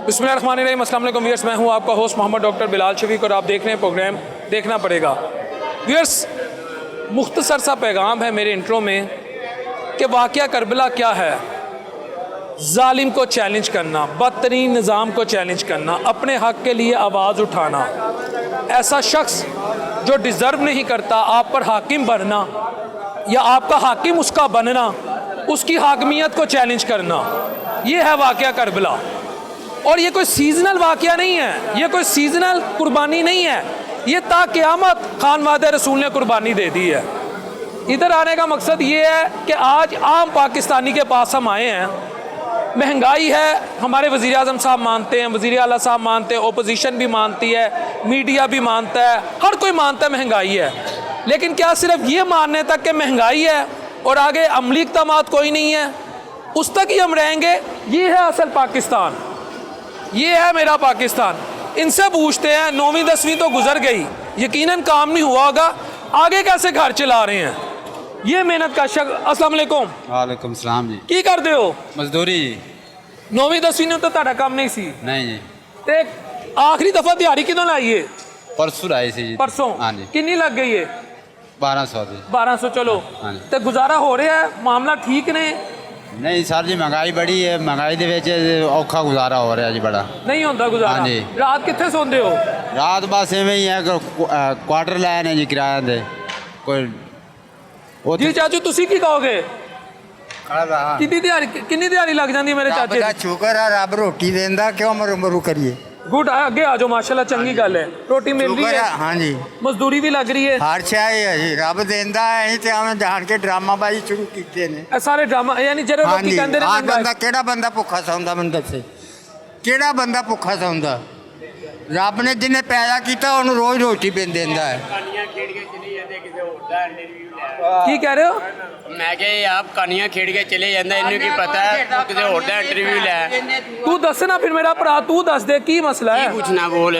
बिस्मिल्लाहिर्रहमानिर्रहीम, अस्सलाम वालेकुम व्यूअर्स, मैं हूं आपका होस्ट मोहम्मद डॉक्टर बिलाल शफीक और आप देख रहे हैं प्रोग्राम देखना पड़ेगा। व्यूअर्स, मुख्तसर सा पैगाम है मेरे इंट्रो में कि वाक़या करबला क्या है। जालिम को चैलेंज करना, बदतरीन निज़ाम को चैलेंज करना, अपने हक़ के लिए आवाज़ उठाना, ऐसा शख्स जो डिज़र्व नहीं करता आप पर हाकिम बनना या आपका हाकिम उसका बनना, उसकी हाकमियत को चैलेंज करना, ये है वाक़या करबला। और ये कोई सीजनल वाक़या नहीं है, ये कोई सीजनल कुर्बानी नहीं है, ये ता क़यामत खानवादे रसूल ने कुर्बानी दे दी है। इधर आने का मकसद ये है कि आज आम पाकिस्तानी के पास हम आए हैं। महंगाई है, हमारे वज़ीर आज़म साहब मानते हैं, वज़ीर आला साहब मानते हैं, ओपोजिशन भी मानती है, मीडिया भी मानता है, हर कोई मानता है महंगाई है। लेकिन क्या सिर्फ ये मानने तक कि महंगाई है और आगे अमली इक़दामात कोई नहीं है, उस तक ही हम रहेंगे? ये है असल पाकिस्तान, ये है मेरा पाकिस्तान। इनसे पूछते हैं, 9वीं 10वीं तो गुजर गई, यकीनन काम नहीं हुआ होगा, आगे कैसे घर चला रहे हैं? ये मेहनत का शख्स। अस्सलाम वालेकुम। वालेकुम सलाम जी। की करते हो? मजदूरी जी। 9वीं 10वीं ने तो ताड़ा काम नहीं सी? नहीं जी। ते आखिरी दफा दिहाड़ी कितों लाई है? परसों आई सी जी। परसों? हाँ जी। कितनी लग गई है? 1200 जी। 1200। चलो, हाँ जी। ते गुजारा हो रहा है, मामला ठीक ने? नहीं सर जी, महंगाई बड़ी है, महंगाई दे विच औखा गुजारा हो रहा जी बड़ा। नहीं होता गुजारा? हाँ जी। रात कितने सोंदे हो? रात बस इवें ही है, क्वार्टर लाए ने जी किराया दे कोई। जी चाचू, तुसी की कहोगे? कितनी दिहाड़ी लग जाती है मेरे चाचे? शुक्र है रब रोटी देंदा, क्यों मरू मरू करिए। गुड, आगे आ जाओ, माशाल्लाह, चंगी गल है, रोटी मिल रही है। हाँ जी, मजदूरी भी लग रही है, हर शय है जी, रब देंदा है। ਅਸੀਂ ਤੇ ਆਵੇਂ ਜਾਣ ਕੇ ਡਰਾਮਾਬਾਜ਼ੀ ਸ਼ੁਰੂ ਕੀਤੇ ਨੇ। ਇਹ ਸਾਰੇ ਡਰਾਮਾ, यानी ਜਿਹੜੇ हाँ ਲੋਕੀ जी, ਕਹਿੰਦੇ ਨੇ ਆਹ महंगाई- ਬੰਦਾ ਕਿਹੜਾ ਬੰਦਾ ਭੁੱਖਾ ਸੌਂਦਾ ਮੈਨੂੰ ਦੱਸੇ, ਕਿਹੜਾ ਬੰਦਾ ਭੁੱਖਾ ਸੌਂਦਾ? ਰੱਬ ਨੇ ਜਿਹਨੇ ਪੈਦਾ ਕੀਤਾ ਉਹਨੂੰ ਰੋਜ਼ ਰੋਟੀ ਪਿੰਨ ਦਿੰਦਾ ਹੈ। की कह रहे हो? मैं क्या आप कहानियां खेड़ के चले जाता, इन्हें की पता है किसी होर दा इंटरव्यू लै। तू दस ना फिर मेरा भरा, तू दस दे की मसला है? पूछना बोल,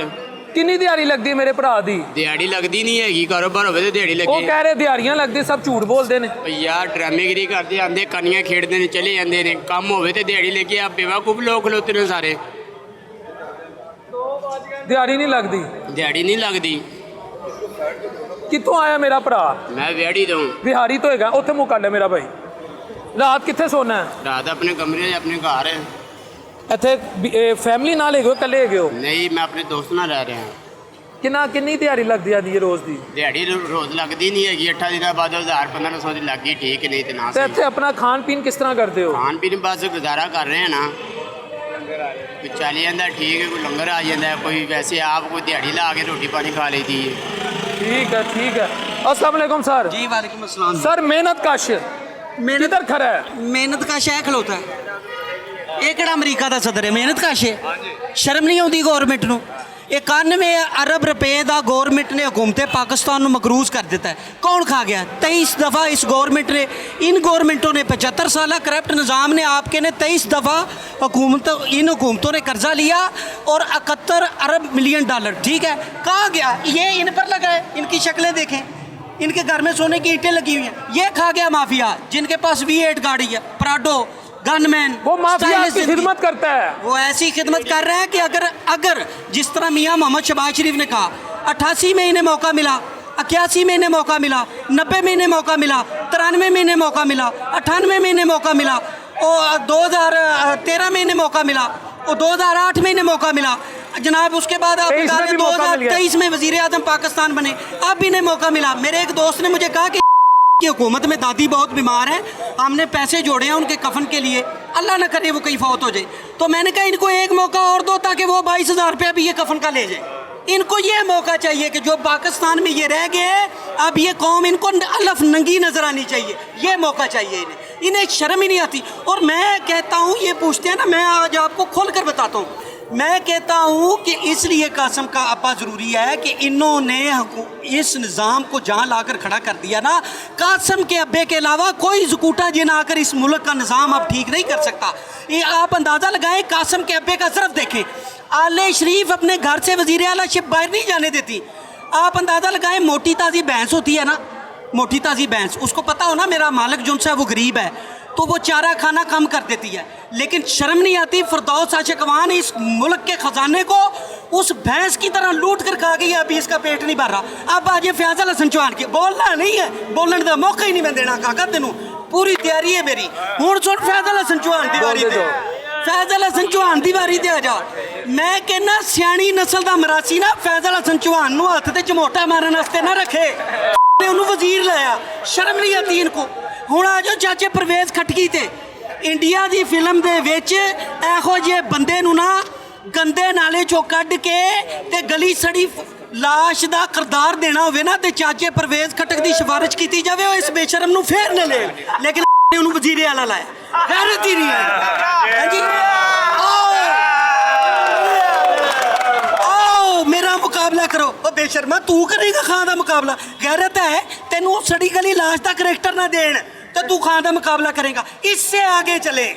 किन्नी दिहाड़ी लगती है मेरे भरा दी? दिहाड़ी लगती नहीं हैगी, कारोबार होवे ते दिहाड़ी वो लगे। कह रहे दिहाड़ियां लगती, सब झूठ बोलते ने। यार ड्रामेगिरी करते आंदे, कहानियां खेड़ते ने चले जाते ने, कम होवे ते दिहाड़ी लगी। आप बेवकूफ लोग खलोते ने सारे, दिहाड़ी नहीं लगती। दिहाड़ी नहीं लगती। कितों आया मेरा भरा? मैं दिहाड़ी दूँ, बिहारी तो है, उत्थे मुँह कर ले मेरा भाई। रात कितने सोना है? रात अपने कमरे अपने घर है। इत्थे फैमिली नाल है, कल्ले है हो? नहीं, मैं अपने दोस्त नाल रह रहा। किन्नी दिहाड़ी लगती आती है रोज की? दिहाड़ी रोज लगती नहीं हैगी, 8 दिन बाद 1000-1500 की लग गई, ठीक नहीं तो ना। तो इत्थे अपना खान पीन किस तरह करते हो? खान पीन बस गुजारा कर रहे हैं ना, कोई चल जाता ठीक है, कोई लंगर आ जाता है, कोई वैसे आप कोई दिहाड़ी ला के रोटी पानी खा लेती है। ठीक है, ठीक है। अस्सलाम वालेकुम सर। जी वालेकुम अस्सलाम। सर, मेहनत कश किधर खड़ा है? मेहनत का शह खलोता है, ये किहड़ा अमरीका का सदर है? मेहनत का शह, शर्म नहीं आती गौरमेंट नूं? 91 अरब रुपए का गौरमेंट ने हुकूमत पाकिस्तान को मकरूज कर दिता है। कौन खा गया? 23 दफ़ा इस गौरमेंट ने, इन गौरमेंटों ने 75 साल करप्ट निज़ाम ने आपके ने 23 दफ़ा इन हुकूमतों ने कर्जा लिया और 71 अरब मिलियन डॉलर, ठीक है, कहाँ गया? ये इन पर लगा है, इनकी शक्लें देखें, इनके घर में सोने की ईंटें लगी हुई हैं। ये खा गया माफिया, जिनके पास V8 गाड़ी है, प्राडो, गनमैन, वो माफिया की खिदमत करता है। वो ऐसी खिदमत कर रहा है कि अगर जिस तरह मियाँ मोहम्मद शहबाज शरीफ ने कहा 88 में इन्हें मौका मिला, 81 में इन्हें मौका मिला, 90 में इन्हें मौका मिला, 93 में इन्हें मौका मिला, 98 में इन्हें मौका मिला, और 2013 में इन्हें मौका मिला, और 2008 में इन्हें मौका मिला। जनाब उसके बाद आप 2023 में वजीर आजम पाकिस्तान बने, अब इन्हें मौका मिला। मेरे एक दोस्त ने मुझे कहा कि हुकूमत में दादी बहुत बीमार है, हमने पैसे जोड़े हैं उनके कफन के लिए, अल्लाह ना करे वो कहीं फौत हो जाए। तो मैंने कहा इनको एक मौका और दो ताकि वो 22,000 रुपया भी ये कफन का ले जाए। इनको ये मौका चाहिए कि जो पाकिस्तान में ये रह गए हैं, अब ये कौम इनको अलफ नंगी नजर आनी चाहिए, ये मौका चाहिए इन्हें शर्म ही नहीं आती। और मैं कहता हूँ, ये पूछते हैं ना, मैं आज आपको खोल कर बताता हूँ, मैं कहता हूँ कि इसलिए कासम का अब्बा ज़रूरी है कि इन्होंने इस निज़ाम को जहाँ लाकर खड़ा कर दिया ना, कासम के अब्बे के अलावा कोई ज़कूटा जिन आकर इस मुल्क का निज़ाम अब ठीक नहीं कर सकता। ये आप अंदाज़ा लगाएं, कासम के अब्बे का सिर्फ देखें, आले शरीफ अपने घर से वज़ीर आला शिप बाहर नहीं जाने देती। आप अंदाज़ा लगाएं, मोटी ताज़ी भैंस होती है ना, मोटी ताज़ी भैंस, उसको पता हो ना मेरा मालिक जो है वो गरीब है, तो वो चारा खाना कम कर देती है। लेकिन शर्म नहीं आती, फिरदौस आशिकवान इस मुल्क के खजाने को उस भैंस की तरह लूट कर खा गई है, अभी इसका पेट नहीं भर रहा। अब आज ये फैजल हसन चौहान की बोलना नहीं है, बोलने का मौका ही नहीं मैं देना काका, तेनों पूरी तैयारी है मेरी। हुण सुन फैजल हसन चौहान की बारी ते, फैजल हसन चौहान की बारी ते आ जा। मैं कहना सियाणी नस्ल का मरासी ना फैजल हसन चौहान नूं हत्थ ते झमोटा मारन वास्ते ना रखे, उन्होंने वजीर लाया, शर्म नहीं आती इनको। हुण आ जाओ चाचे परवेज खटकी ते, इंडिया की फिल्म दे विच इहो जे बंदे नूं ना गंदे नाले चों कढ के ते गली सड़ी लाश दा किरदार देना होवे ना ते चाचे परवेज खटक दी सिफारिश की जावे, इस बेशरम नूं फेर न ले, लेकिन उन्होंने वजीर आला लाया, गैरत ही नहीं है। हाँ जी, आओ मेरा मुकाबला करो। ओ बेशर्मा तू करेगा खां दा मुकाबला, गैरत है तेनू सड़ी गली लाश दा करैक्टर ना देन तो तू खां दा मुकाबला करेगा। इससे आगे चले,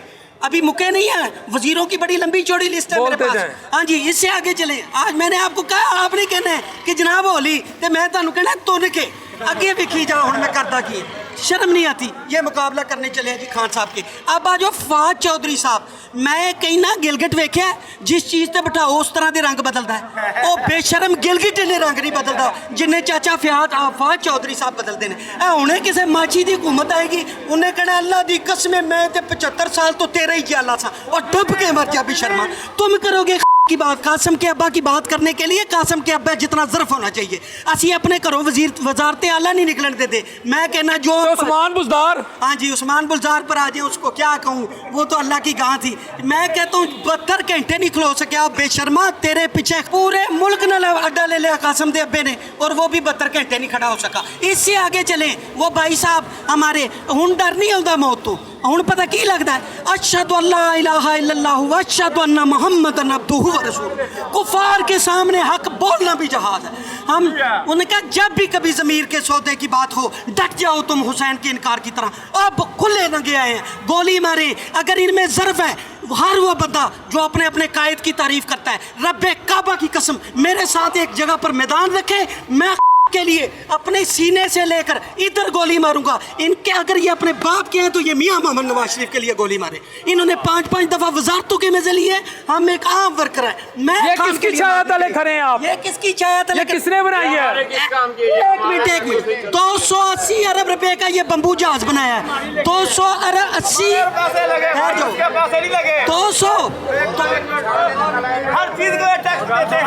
अभी मुके नहीं है, वजीरों की बड़ी लंबी चौड़ी लिस्ट है मेरे पास। हाँ जी, इससे आगे चले। आज मैंने आपको कहा, आपने कहना है कि जनाब होली, तो मैं तुहानू कहना तुन के अगे विखी जाओ। हुण मैं करदा की, शर्म नहीं आती। ये मुकाबला करने चले जी खान साहब के। अब आ जाओ फवाद चौधरी साहब। मैं कहीं ना गिलगिट वेख्या, जिस चीज़ ते बिठाओ उस तरह के रंग बदलता है। वो बेशरम गिलगिट ने रंग नहीं बदलता जिन्हें चाचा फवाद चौधरी साहब बदलते हैं। उन्हें किसी माची की हुकूमत आएगी, उन्हें कहना अल्लाह की कसम मैं तो 75 साल तो तेरा ही जाला सा, और डुब के मर जा बेशर्मा। तुम करोगे की बात कासम के अब्बा की बात करने के लिए, कासम के अब्बा जितना ज़र्फ होना चाहिए। असी अपने घरों वजारत आला नहीं निकलन देते। मैं कहना जो तो उस्मान बुज़दार, हाँ जी उस्मान बुज़दार पर आ जाए, उसको क्या कहूँ, वो तो अल्लाह की गां थी। मैं कहता हूँ 72 घंटे नहीं खलो सकिया बेशर्मा, तेरे पीछे पूरे मुल्क ने अड्डा ले लिया कासम के अब्बे ने, और वो भी 72 घंटे नहीं खड़ा हो सका। इससे आगे चले, वो भाई साहब हमारे हुण डर नहीं आता मौत तो, हुण पता की लगता है, अशहदु अल्ला इलाहा इल्लल्लाहु व अशहदु अन्ना मुहम्मदन अब्दुहु व रसूलुहु। कुफार के सामने हक बोलना भी जहाज है। हम उन्होंने कहा जब भी कभी ज़मीर के सौदे की बात हो डट जाओ तुम हुसैन के इनकार की तरह। अब खुले नंगे आए हैं, गोली मारे। अगर इनमें ज़र्फ है, हर वो बंदा जो अपने अपने कायद की तारीफ करता है, रब्बे काबा की कसम मेरे साथ एक जगह पर मैदान रखे, मैं के लिए अपने सीने से लेकर इधर गोली मारूंगा। इनके अगर ये अपने बाप के हैं तो ये मियां मोहम्मद नवाज शरीफ के लिए गोली मारे। इन्होंने 5-5 दफा वजारतों के मजे लिए, हम एक आम वर्कर है। मैं ये किसकी छाया तले खड़े हैं आप? ये किसकी छाया तले? किसने बनाई है? एक मिनट 280 अरब रुपए का ये बंबू जहाज बनाया है। 280 200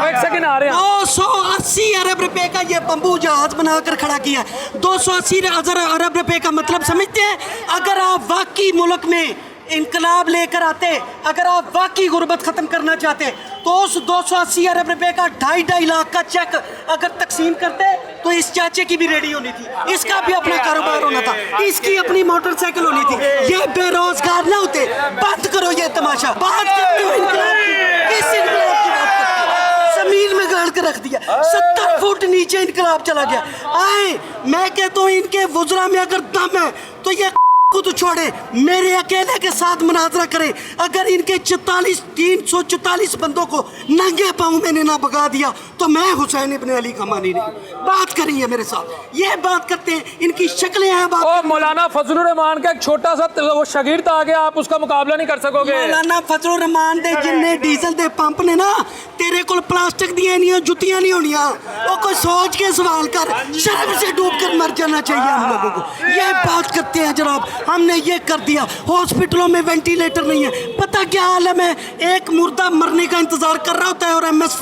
एक सेकंड आ रहे हैं। 280 अरब रुपए का ये बंबू जहाज बनाकर खड़ा किया। 280 अरब रुपए का मतलब समझते हैं? अगर आप वाकई मुल्क में इनकलाब लेकर आते, अगर आप वाकई गुर्बत ख़त्म करना चाहते, तो उस 280 अरब रुपए का 2.5 लाख का चेक अगर तकसीम करते तो इस चाचे की भी रेडी होनी थी, इसका भी अपना कारोबार होना था, इसकी अपनी मोटरसाइकिल होनी थी। ये बेरोजगार ना होते। बंद करो ये तमाशा। बात करते हो इनकलाब की, किस इनकलाब की बात करते हो? जमीन में गाड़ कर रख दिया, 70 फुट नीचे इनकलाब चला गया। आए, मैं कहता हूँ इनके वुज़रा में अगर दम है तो ये को तो छोड़े, मेरे अकेले के साथ मुनाजरा करे। अगर इनके 344 बंदों को नंगे पाँव मैंने ना भगा दिया तो मैं हुसैन इब्न अली का मानी नहीं। बात करेंगे मेरे साथ, ये बात करते हैं, इनकी शक्लें हैं। ओ मौलाना फजलुर रहमान का एक छोटा सा वो शागिर्द आ गया, आप उसका मुकाबला नहीं कर सकोगे। मौलाना फजलुर रहमान दे जिन्ने डीजल दे पंप ने ना, तेरे को प्लास्टिक दिया नहीं, जुतियां नहीं होनिया। वो कोई सोच के सवाल कर, शर्म से डूब कर मर जाना चाहिए हम लोगों को। ये बात करते हैं जनाब, हमने ये कर दिया, हॉस्पिटलों में वेंटिलेटर नहीं है। पता क्या आलम है, एक मुर्दा मरने का इंतजार कर रहा होता है और एमएस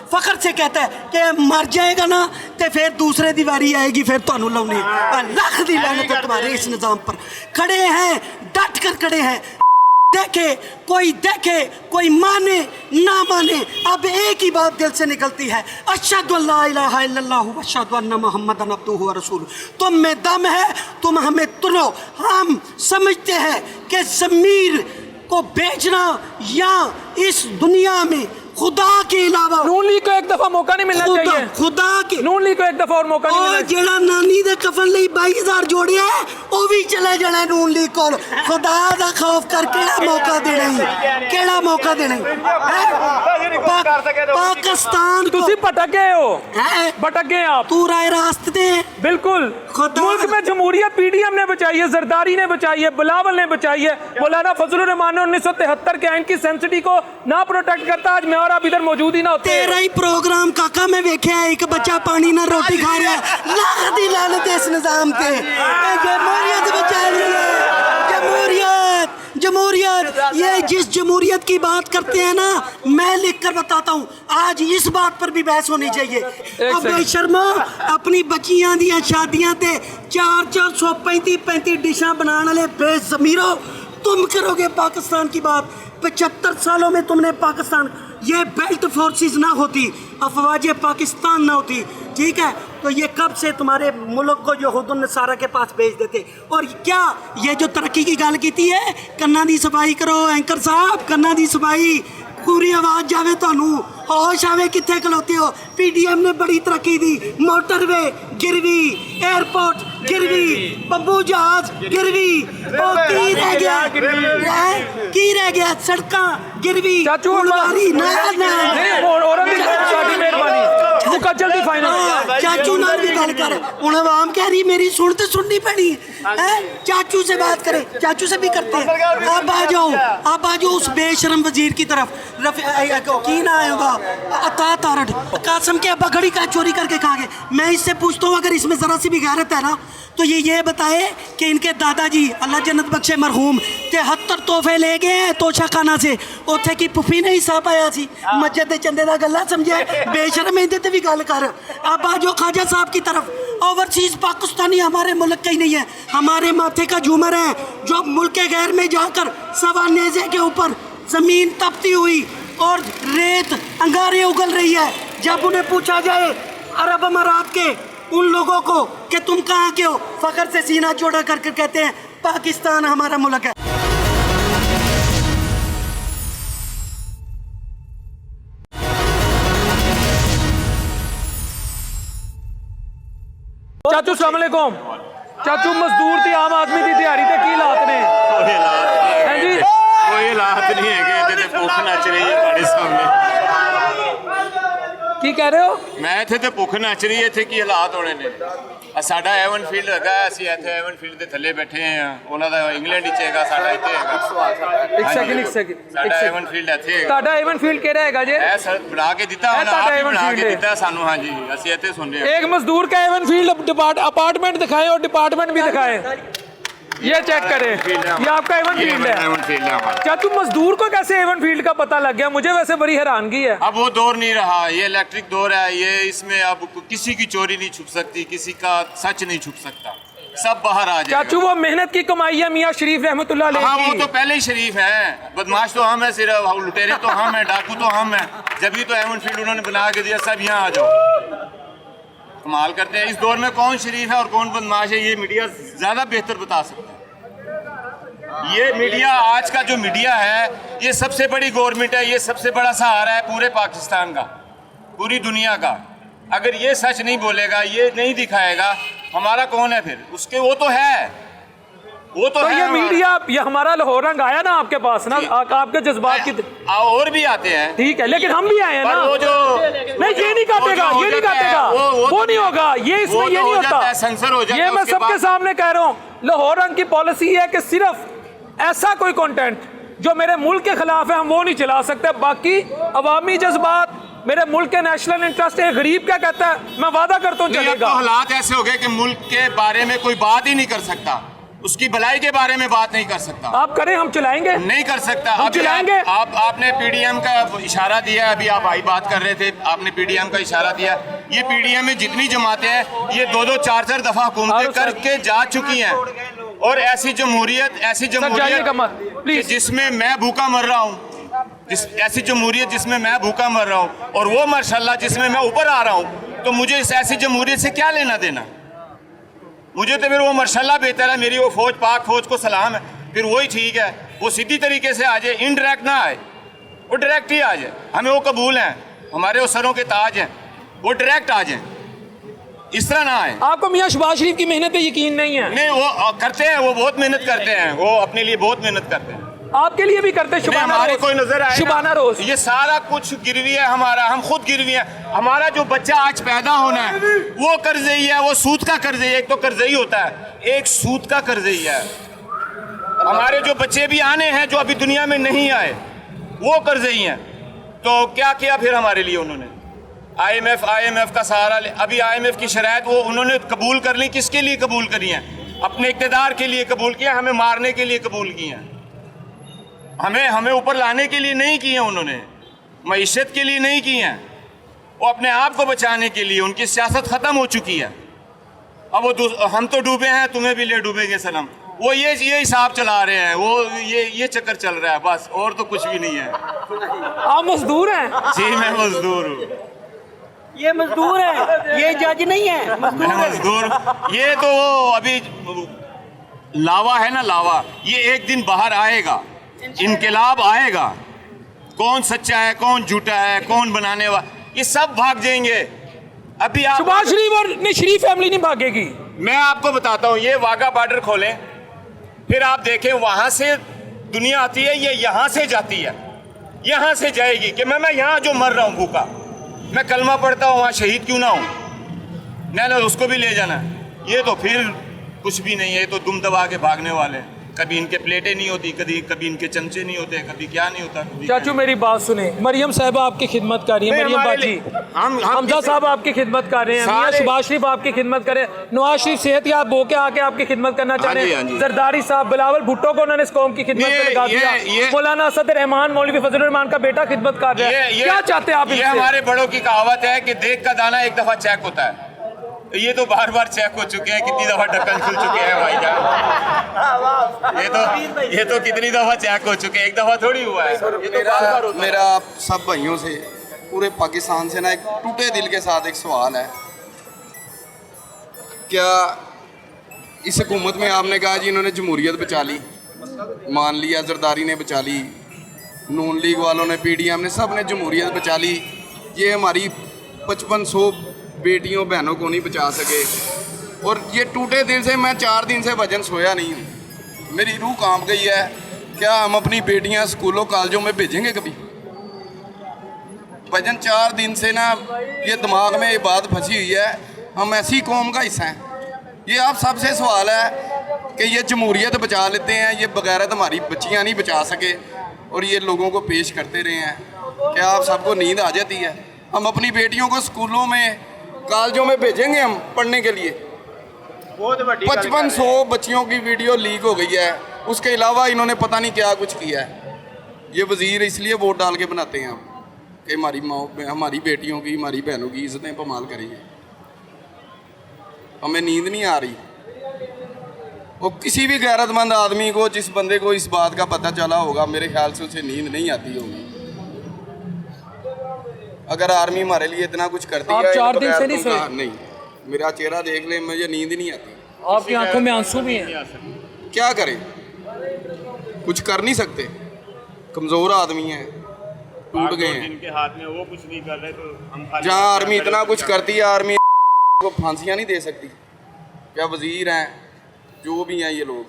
फखर से कहता है कि मर जाएगा ना तो फिर दूसरे दीवारी आएगी, फिर तो लाने लख दी लानत है तुम्हारे इस निज़ाम पर। खड़े हैं, डट कर खड़े हैं। देखे कोई माने ना माने, अब एक ही बात दिल से निकलती है, अशहदु अल्ला इलाहा इल्लल्लाहु व अशहदु अन्ना मुहम्मदन अब्दुहु व रसूलुहु। तुम में दम है, तुम हमें तुलो। हम समझते हैं कि ज़मीर को बेचना या इस दुनिया में खुदा के अलावा नून लीग को एक दफा मौका नहीं मिलना चाहिए। खुदा के नून लीग को एक दफा और मौका नहीं मिलना चाहिए। जेड़ा नानी दे कफन लई 22,000 जोड़िया है, वो भी चला चले जाना नून लीग कोल खुदा दा खौफ कर केड़ा मौका देना ही केड़ा मौका देना ही पाकिस्तान को तुसी भटक गए हो, हैं? भटक गए आप। तू राय रास्ते दे बिल्कुल खुदा- मुल्क में जमहूरियत पीडीएम ने बचाई है, जरदारी ने बचाई है, बिलावल ने बचाई है। मौलाना फजलुर रहमान ने 1973 के आइन की सेंसिटी को ना प्रोटेक्ट करता, आज मैं और आप इधर मौजूद ही ना होते। तेरा ही प्रोग्राम काका मैं वेख्या एक बच्चा पानी ना रोटी खा रहा है लानत ही लानत है इस निजाम पे जमहूरियत बचा ली है जमहूरियत जमहूरियत ये जिस जमहूरियत की बात करते हैं ना मैं लिख कर बताता हूँ आज इस बात पर भी बहस होनी चाहिए अब बेशर्मो अपनी बच्चियां दियां शादियां ते 435 डिशा बनाने वाले बेज़मीरो तुम करोगे पाकिस्तान की बात 75 सालों में तुमने पाकिस्तान ये बेल्ट फोर्सेस ना होती अफवाज पाकिस्तान ना होती ठीक है तो ये कब से तुम्हारे मुल्क को जो हुदुन नसारा के पास भेज देते और क्या ये जो तरक्की की गल की है कन्ना दी सफाई करो एंकर साहब कन्ना दी सफाई पूरी आवाज जावे थानू होश आवे कितने खलोते हो पीडीएम ने बड़ी तरक्की दी मोटरवे गिरवी एयरपोर्ट गिरवी बंबू जहाज गिरवी की रह गया की रह गया सड़का गिरवी चाचू फुलवारी मेहरबानी मुका जल्दी फाइनल चाचू नाल भी गल कर हुण आवाम कह रही मेरी सुन तो सुननी पड़ी है चाचू से बात करे चाचू से भी करते हैं अब आ जाओ उस बेशरम वजीर की तरफ की ना आएगा अता तारड़ कासम के अब्बा घड़ी का चोरी करके खा गए मैं इससे पूछता हूँ अगर इसमें जरा सी भी गैरत है ना तो ये बताए कि इनके दादाजी अल्लाह जन्नत बख्शे मरहूम 73 तोहफे ले गए हैं तोशा खाना से उत्थे की पुफी ने हिस्सा पाया सी मस्जिद दे चंदे दा गल्ला समझे बेशरम इहदे ते भी गल कर अब आ जाओ ख्वाजा साहब की तरफ ओवरसीज पाकिस्तानी हमारे मुल्क का ही नहीं है हमारे माथे का झूमर है जो मुल्क गैर में जाकर सवा नेज़े के ऊपर जमीन तपती हुई और रेत अंगारे उगल रही है जब उन्हें पूछा जाए अरब अमारात के उन लोगों को कि तुम कहाँ के हो फखर से सीना जोड़ा करके कहते हैं पाकिस्तान हमारा मुल्क है चाचू अस्सलाम वालेकुम चाचू मजदूर दी आम आदमी दी दिहाड़ी ते की हालात ने हैं जी कोई हालात नहीं है कि भुख नच रही है ਤੁਹਾਡੇ ਸਾਹਮਣੇ की कह रहे हो ਮੈਂ ਇੱਥੇ ਤੇ ਭੁੱਖ ਨੱਚ ਰਹੀ ਹੈ ਇੱਥੇ ਕੀ ਹਾਲਾਤ ਹੋਣੇ ਨੇ ਆ ਸਾਡਾ ਐਵਨ ਫੀਲਡ ਹੈਗਾ ਅਸੀਂ ਇੱਥੇ ਐਵਨ ਫੀਲਡ ਦੇ ਥੱਲੇ ਬੈਠੇ ਆ ਉਹਨਾਂ ਦਾ ਇੰਗਲੈਂਡ ਵਿੱਚ ਹੈਗਾ ਸਾਡਾ ਇੱਥੇ ਹੈਗਾ ਇੱਕ ਸੈਕਿੰਡ ਸਾਡਾ ਐਵਨ ਫੀਲਡ ਇੱਥੇ ਹੈਗਾ ਤੁਹਾਡਾ ਏਵਨ ਫੀਲਡ ਕਿਹੜਾ ਹੈਗਾ ਜੇ ਇਹ ਸਰ ਬਣਾ ਕੇ ਦਿੱਤਾ ਇਹ ਉਹਨਾਂ ਤੁਹਾਡਾ ਆਪ ਹੀ एवन ਬਣਾ फील्ड ਕੇ है। ਦਿੱਤਾ ਸਾਨੂੰ ਹਾਂਜੀ ਅਸੀਂ ਇੱਥੇ ਸੁਣ ਰਹੇ ਹਾਂ एक मजदूर का एवन फील्ड अपार्टमेंट दिखाएं और डिपार्टमेंट भी दिखाएं ये चेक करें ये आपका एवन फील्ड है एवन फील्ड है हमारा चाचू मजदूर को कैसे एवन फील्ड का पता लग गया मुझे वैसे बड़ी हैरानगी है अब वो दौर नहीं रहा ये इलेक्ट्रिक दौर है ये इसमें अब किसी की चोरी नहीं छुप सकती किसी का सच नहीं छुप सकता सब बाहर आ जाएगा चाचू वो मेहनत की कमाई है मियाँ शरीफ रहमतुल्लाह अलैह हाँ वो की। तो पहले ही शरीफ है बदमाश तो हम है सिर्फ लुटेरे तो हम है डाकू तो हम है जब भी तो एवन फील्ड उन्होंने बना के दिया सब यहाँ आ जाओ कमाल करते हैं इस दौर में कौन शरीफ है और कौन बदमाश है ये मीडिया ज़्यादा बेहतर बता सकता है ये मीडिया आज का जो मीडिया है ये सबसे बड़ी गवर्नमेंट है ये सबसे बड़ा सहारा है पूरे पाकिस्तान का पूरी दुनिया का अगर ये सच नहीं बोलेगा ये नहीं दिखाएगा हमारा कौन है फिर उसके वो तो है वो तो है ये हमारा। मीडिया ये हमारा लाहौर रंग आया ना आपके पास ना आपके जज्बात की और भी आते हैं ठीक है लेकिन हम भी आए हैं पर ना वो जो नहीं ये नहीं काटेगा वो जो ये नहीं हो जाता है, काटेगा वो नहीं होगा ये इसमें वो ये तो नहीं हो जाता है, होता सेंसर हो जाता ये है, मैं उसके सबके बाद- सामने कह रहा हूँ लाहौर रंग की पॉलिसी है कि सिर्फ ऐसा कोई कंटेंट जो मेरे मुल्क के खिलाफ है हम वो नहीं चला सकते बाकी अवामी जज्बात मेरे मुल्क के नेशनल इंटरेस्ट एक गरीब क्या कहता है मैं वादा करता हूँ नहीं, अब तो चलेगा हालात ऐसे हो गए कि मुल्क के बारे में कोई बात ही नहीं कर सकता उसकी भलाई के बारे में बात नहीं कर सकता आप करें हम चलाएंगे नहीं कर सकता हम अभी चलाएंगे। आपने पीडीएम का इशारा दिया अभी आप आई बात कर रहे थे आपने पीडीएम का इशारा दिया ये पीडीएम में जितनी जमातें हैं ये 2-2 4-4 दफा हुकूमतें करके जा चुकी हैं और ऐसी जमहूरियत जाइएगा मत, प्लीज। जिसमें मैं भूखा मर रहा हूँ ऐसी जमहूरियत जिसमें मैं भूखा मर रहा हूँ और वो माशाल्लाह जिसमें मैं ऊपर आ रहा हूँ तो मुझे इस ऐसी जमहूरियत से क्या लेना देना मुझे तो फिर वो माशाल्लाह बेहतर है मेरी वो फौज पाक फौज को सलाम है फिर वही ठीक है वो सीधी तरीके से आ जाए इनडायरेक्ट ना आए वो डायरेक्ट ही आ जाए हमें वो कबूल हैं हमारे वो सरों के ताज हैं वो डायरेक्ट आ जाए इस तरह ना आए। आपको मियां शहबाज शरीफ की मेहनत पे यकीन नहीं है? नहीं, वो करते हैं, वो बहुत मेहनत करते हैं, वो अपने लिए बहुत मेहनत करते हैं। आपके लिए भी करते हैं? हमारे कोई नजर आए शुबाना रोज ये सारा कुछ गिरवी है हमारा, हम खुद गिरवी है। हमारा जो बच्चा आज पैदा होना है वो कर्जई है, वो सूद का कर्जई है। एक तो कर्जई होता है, एक सूद का कर्जई है। हमारे जो बच्चे भी आने हैं जो अभी दुनिया में नहीं आए वो कर्जई हैं। तो क्या किया फिर हमारे लिए उन्होंने? IMF का सहारा अभी IMF की शराइत वो उन्होंने कबूल कर ली। किसके लिए कबूल करी हैं? अपने इक़्तिदार के लिए कबूल किया, हमें मारने के लिए कबूल किए हैं। हमें ऊपर लाने के लिए नहीं किए उन्होंने, मईशत के लिए नहीं किए हैं, वो अपने आप को बचाने के लिए। उनकी सियासत ख़त्म हो चुकी है। अब वो हम तो डूबे हैं, तुम्हें भी ले डूबेंगे सनम। वो ये हिसाब चला रहे हैं, वो ये चक्कर चल रहा है बस, और तो कुछ भी नहीं है। आप मजदूर हैं? जी मैं मजदूर हूँ। ये मजदूर है, ये जज नहीं है, मैं मजदूर। ये तो वो अभी लावा है ना, लावा, ये एक दिन बाहर आएगा, इनकलाब आएगा। कौन सच्चा है, कौन झूठा है, कौन बनाने वाला, ये सब भाग जाएंगे। अभी आप शहबाज शरीफ और शरीफ फैमिली नहीं भागेगी। मैं आपको बताता हूँ, ये वाघा बॉर्डर खोलें, फिर आप देखें वहां से दुनिया आती है, ये यहाँ से जाती है, यहाँ से जाएगी कि मैं यहाँ जो मर रहा हूँ भूखा, मैं कलमा पढ़ता हूँ, वहाँ शहीद क्यों ना हूँ? ना उसको भी ले जाना। ये तो फिर कुछ भी नहीं है, ये तो दुम दबा के भागने वाले। कभी इनके प्लेटें नहीं होती, कभी इनके चमचे नहीं होते, कभी क्या नहीं होता। चाचू मेरी बात सुने, मरियम साहबा आपकी खिदमत कर रही है, मरियम बाजी, हमजा साहब आपकी खिदमत कर रहे हैं, मियां शहबाज शरीफ आपकी खिदमत कर रहे हैं, नवाज शरीफ सेहत याब होके आके आपकी खिदमत करना चाह रहे हैं, जरदारी साहब, बिलावल भुट्टो को उन्होंने इस कौम की खिदमत में लगा दिया, मौलाना असद रहमान, मौलवी फजल रहमान का बेटा खिदमत कर रहा है। क्या चाहते हैं आप? ये हमारे बड़ों की कहावत है कि देख का दाना एक दफा चेक होता है। ये तो बार बार चेक हो चुके हैं, कितनी दफा ढक्कन खुल चुके हैं भाईजान। ये तो कितनी दफा चेक हो चुके हैं, एक दफा थोड़ी हुआ है। ये तो बार बार होता है। मेरा आप सब भाइयों से, पूरे पाकिस्तान से ना एक टूटे दिल के साथ एक सवाल है। क्या इस हुकूमत में आपने कहा जी इन्होंने जमहूरियत बचा ली, मान लिया, जरदारी ने बचा ली, नून लीग वालों ने, PDM ने, सब ने जमहूरियत बचा ली, ये हमारी 5500 बेटियों बहनों को नहीं बचा सके। और ये टूटे दिल से मैं 4 दिन से भजन सोया नहीं हूँ, मेरी रूह कांप गई है। क्या हम अपनी बेटियां स्कूलों कॉलेजों में भेजेंगे कभी? भजन 4 दिन से ना ये दिमाग में ये बात फंसी हुई है, हम ऐसी कौम का हिस्सा हैं। ये आप सबसे सवाल है कि ये जमहूरियत बचा लेते हैं, ये बगैरत हमारी बच्चियाँ नहीं बचा सके और ये लोगों को पेश करते रहे हैं। क्या आप सबको नींद आ जाती है? हम अपनी बेटियों को स्कूलों में कॉलेजों में भेजेंगे हम पढ़ने के लिए? 5500 बच्चियों की वीडियो लीक हो गई है, उसके अलावा इन्होंने पता नहीं क्या कुछ किया है। ये वज़ीर इसलिए वोट डाल के बनाते हैं हम कि हमारी माँ, हमारी बेटियों की, हमारी बहनों की इज्जतें पमाल करेंगे। हमें नींद नहीं आ रही। वो किसी भी गैरतमंद आदमी को, जिस बंदे को इस बात का पता चला होगा, मेरे ख्याल से उसे नींद नहीं आती होगी। अगर आर्मी हमारे लिए इतना कुछ करती है, 4 दिन से नहीं सोए? नहीं, मेरा चेहरा देख ले, मुझे नींद नहीं आती। आपकी आंखों में आंसू भी हैं। क्या करें, कुछ कर नहीं सकते, कमज़ोर आदमी हैं, टूट गए हैं। इनके हाथ में वो कुछ नहीं कर रहे, तो हम जहाँ आर्मी इतना कुछ करती है, आर्मी को फांसियाँ नहीं दे सकती? क्या वजीर हैं, जो भी हैं ये लोग,